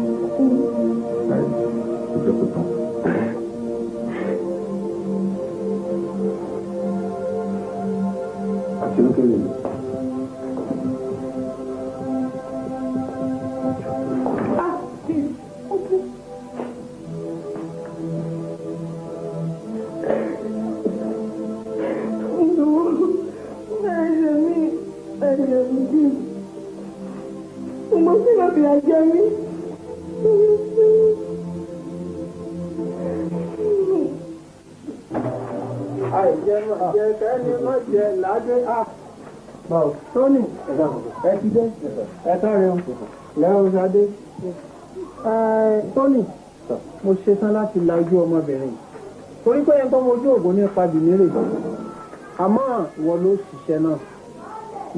láì tó jẹ́ pé tán. Àti lókèrè lọ. Tony, ẹ ti dé, ẹ sáré o, lẹ́wọ̀n ṣadé. Tony, mo ṣetán láti la ojú ọmọbìnrin torí pé ẹni tó mojú ògùn nípa bìnírè àmọ́ ìwọ ló ṣiṣẹ́ náà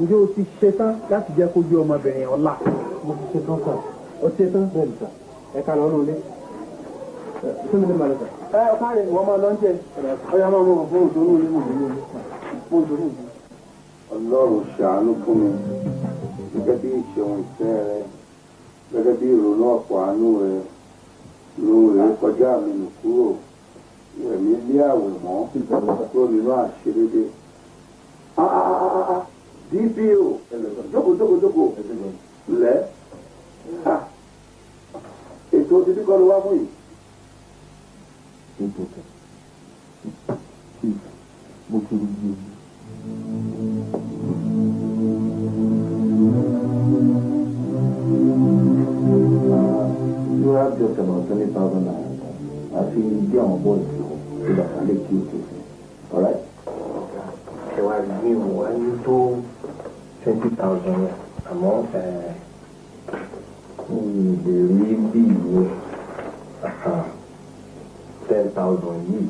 ǹjẹ́ o ti ṣetán láti jẹ́ kójú ọmọbìnrin ọ̀la. Mo ti ṣetán sà. O ṣetán? Bẹ́ẹ̀ni sà. Ẹ ká lọ lóde. Ṣé mi ní balẹ̀ sà? Ọ̀kárẹ̀ ìwọ máa lọ ń jẹ. Ọ̀yà máa mọ̀ fún òṣòro ilé mọ̀ nínú ilé. Fún òṣòro ìlú. Ọlọ́run ṣàánú fún mi gẹ́gẹ́ bí ìṣeun ìfẹ́ rẹ gẹ́gẹ́ bí ìrònú ọ̀pọ̀ àánú rẹ ló rẹ kọjá mi nù kúrò ẹ̀mí lé àwẹ̀ mọ́ kúrò nínú àṣírídé. DPO jókòó lẹ́ ètò títí kọ́ ló wá fún yìí. ètò kẹ mo ti rí i. You have just about 20,000 naira. I see you on board so that I let you to. All right? Ṣé wàá rí ní ìwọ̀n ní tó 20,000 àmọ́ lè rí bí ìwé 10,000 yìí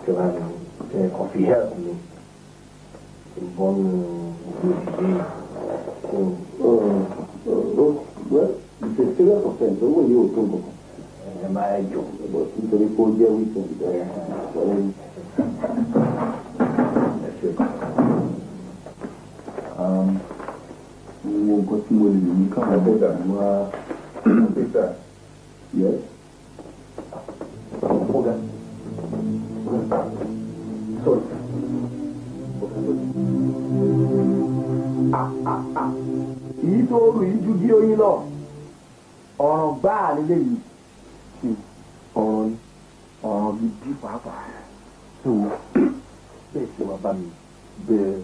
ṣé wàá rí kàn fi help me ìbọnú ìgbòdìdé. Well, it's a serious offense. Owó yìí ò tó nǹkan. Ẹ máa jọ. Nítorí pé ó jẹ́ weekend. Mo nǹkan tí mo lè ní káwọn bọ́dà wá. Yes. Ọ̀gá. Sorry. Èyí tó rù yìí ju bí oyin lọ. Ọ̀ràn gbáà nílé yìí. Ọ̀ràn ni. Ọ̀ràn gidi pàápàá. Ẹ wo bẹ́ẹ̀ ṣe wá bá mi bẹ́ẹ̀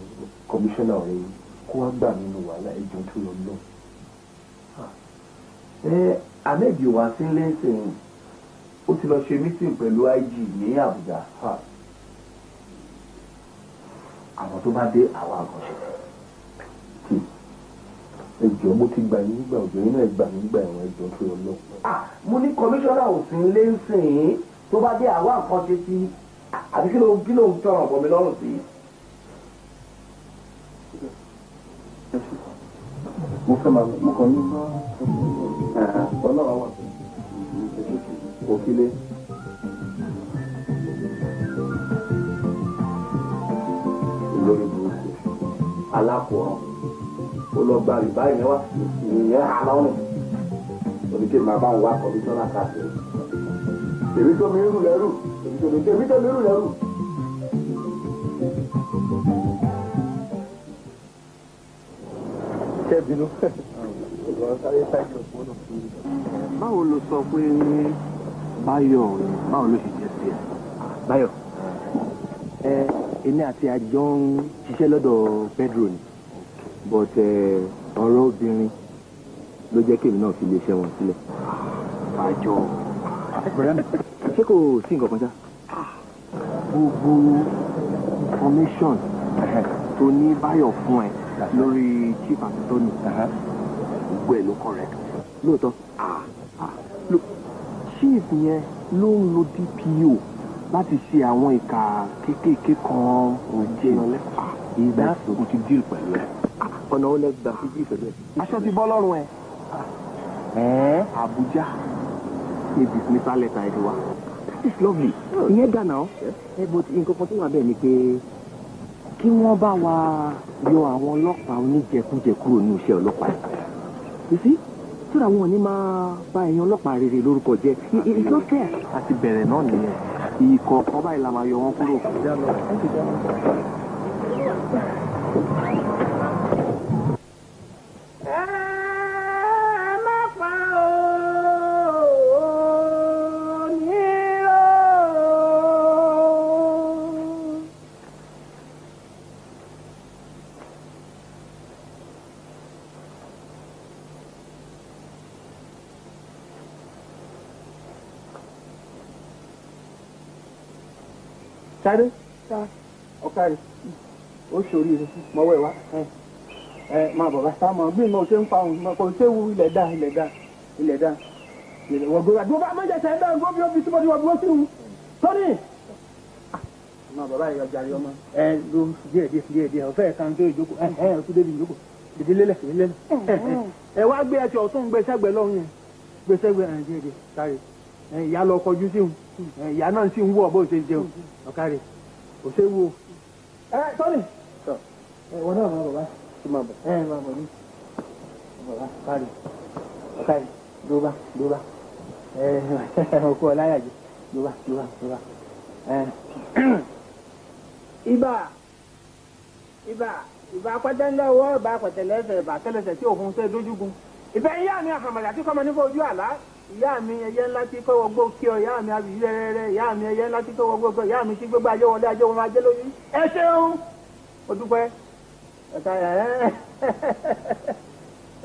kọmíṣánná ọ̀rẹ́ yìí kó wá gbà nínú wàhálà ẹjọ́ tó lọ lọ. Ahmed wá sí lẹ́sìn ó ti lọ ṣe mítìn pẹ̀lú IG ní Àbújá. Àwọn tó bá dé àwọn àkànṣe. Ẹjọ́ mo ti gbà yín nígbà òjò yín náà gbà mí nígbà ẹ̀wọ̀n ẹjọ́ tó lọ lọ. Mo ní kọmíṣánná òfin lẹ́sìn tó bá dé àwọn àkànṣe sí àbí kí ló ń tọrọ ọ̀bọ mi lọ́rùn sí. Mo fẹ́ máa mú kan yín ọlọ́run wà òkìlẹ̀. Olórí burúkú alákòóràn ó lọ gba rìbá ìyẹn wá ìyẹn àlọ́run oníkè máa bá ń wá kọmíṣánná káàkiri. Èmi tó mi rú lẹ́rù èmi tó mi rú lẹ́rù. Kẹ́bínú. Báwo ló sọ pé Báyọ̀ báwo ló ṣe jẹ́ sí ẹ? Báyọ̀ èmi àti àjọ ń ṣiṣẹ́ lọ́dọ̀ Pedro ni but ọ̀rọ̀ obìnrin ló jẹ́ kémi náà fi lè ṣe wọn sílẹ̀. Àjọ ṣé kò sí nǹkan kan ṣá? Gbogbo information tó ní Báyọ̀ fún ẹ lórí chief attorney gbogbo ẹ̀ ló correct. Lóòótọ́ chief yẹn ló ń lo DPO láti ṣe àwọn ìka kéékèèké kan òjì ìgbà kò ti deal pẹ̀lú ẹ̀. Ọ̀nà ó lẹ́gbàá sí jí ìfẹ̀lẹ́. Aṣọ ti bọ́ lọ́rùn ẹ̀. Abuja ní dismissal letter ẹ̀ ti wá. That is lovely. Ìyẹn dà náà. But nǹkan kan tó wà bẹ́ẹ̀ ni pé kí wọ́n bá wa yọ àwọn ọlọ́pàá oníjẹkújẹ kúrò ní iṣẹ́ ọlọ́pàá. You see? Sọ́dọ̀ àwọn òní máa bá ẹ̀yin ọlọ́pàá rere lórúkọ jẹ́. It's not fair. A ti bẹ̀rẹ̀ náà nìyẹn. Ìkọ̀ọ̀kan báyìí la máa yọ wọn kúrò. Sáré ọ̀kàrí ó ṣòrí rẹ̀ mọ́wọ́ ẹ̀ wá máa bọ̀ bá sá mọ́ bí mo ṣe ń fa òun kò ṣe wú ilẹ̀ dá wọ́n gbé wa dúró bá mọ́jà ṣe ń dá gbó bí ó fi síbọ̀ ní wọ́n dúró sí òun tóní. máa bọ̀ báyìí ọjà rí ọmọ ló díẹ̀ ọ̀fẹ́ kan tó ìjókòó ọtún débi ìjókòó dìde lélẹ̀ ẹ wá gbé ẹsẹ̀ ọ̀tún gbé sẹ́gbẹ̀ẹ́ lọ́rùn yẹn gbé sẹ́gbẹ̀ẹ́ díẹ̀ sáré ìyá lọ kọjú sí òun ìyá náà sì ń wọ̀ bó ṣe jẹun ọ̀kárẹ̀ kò ṣe wo tọ́lì wọn náà máa bọ̀ bá máa bọ̀ ní ọ̀kárẹ̀ dóbá ọkọ ọláyàjẹ dóbá ibà ìbá pẹ́tẹ́lẹ́wọ́ ìbá pẹ̀tẹ́lẹ́sẹ̀ ìbá tẹ́lẹsẹ̀ tí òfin ṣe dójúgun ìbẹ́ ìyá mi àhàmàlà tí kọ́mọ nípa ojú àlá ìyá mi ẹyẹ ńlá tí kọ́ wọgbó kí ọ ìyá mi àbí rẹ́rẹ́rẹ́ ìyá mi ẹyẹ ńlá tí kọ́ wọgbó kí ọ ìyá mi tí gbégbá ajé wọlé ajé wọn máa jẹ́ lójú ẹ ṣeun o dúpẹ́ ẹ̀ka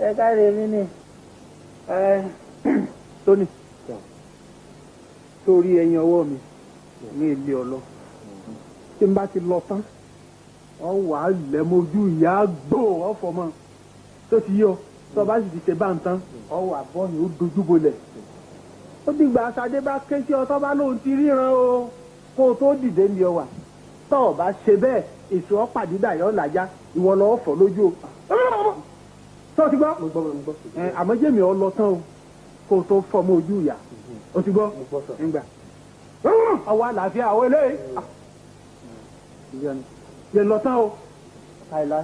ẹ̀ka rẹ̀ mí ni tóní sórí ẹyin ọwọ́ mi ní ilé ọlọ tí n bá ti lọ tán ọ wà á lẹ̀ mojú ìyá gbò ọ̀fọ̀ tó ti yọ tó bá sì ti ṣe bá ń tán ọ wà bọ́ ni ó dojú bolẹ̀ ó dìgbà Ṣadé bá ké sí ọ tó bá lóun ti ríran o kó o tó dìde ní ọ wà tó o bá ṣe bẹ́ẹ̀ èso ọ̀pàdídà yọ làjá ìwọ lọ́ọ́ fọ́ lójú o tó ti gbọ́ àmọ́ jẹ́mi ọ lọ tán o kó o tó fọ́ mọ́ ojú ìyá o ti gbọ́ ńgbà ọwọ́ àlàáfíà àwọn eléyìí yẹn lọ tán o káìlá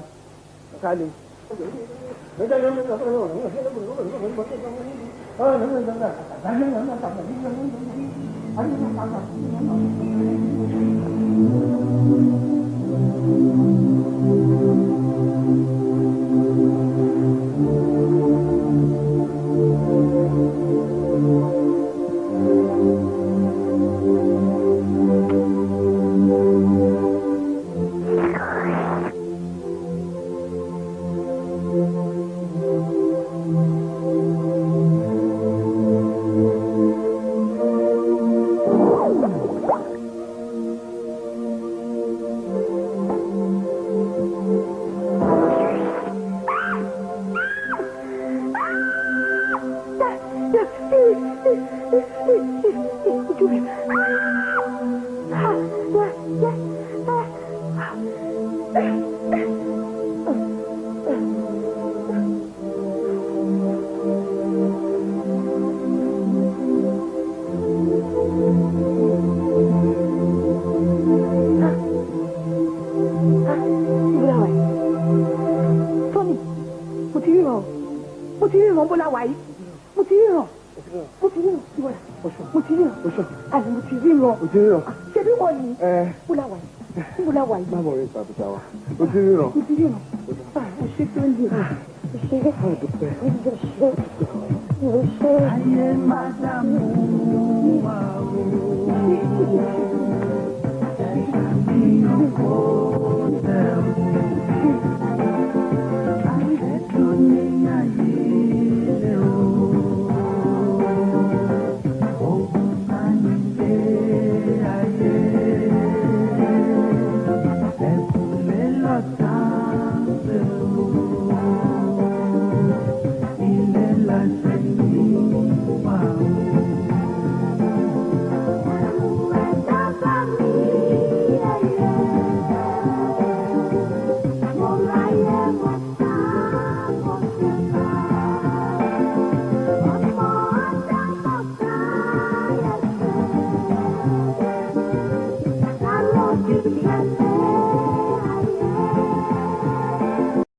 káìlé. ṣebí wọn ni búláwà yìí. má bọ̀ rẹ̀ ṣàbùtà wa o ti ríran. o ṣe tó ń di o ṣe. ayé mádàmú wa o ẹ̀ka mi ò kó tẹ̀ o ayé tó ní ayé rẹ̀ o ogun sani lé ayé ẹ̀kúnlé lọ́tà rẹ̀ o ilé láṣẹ ní wà o. Thank you.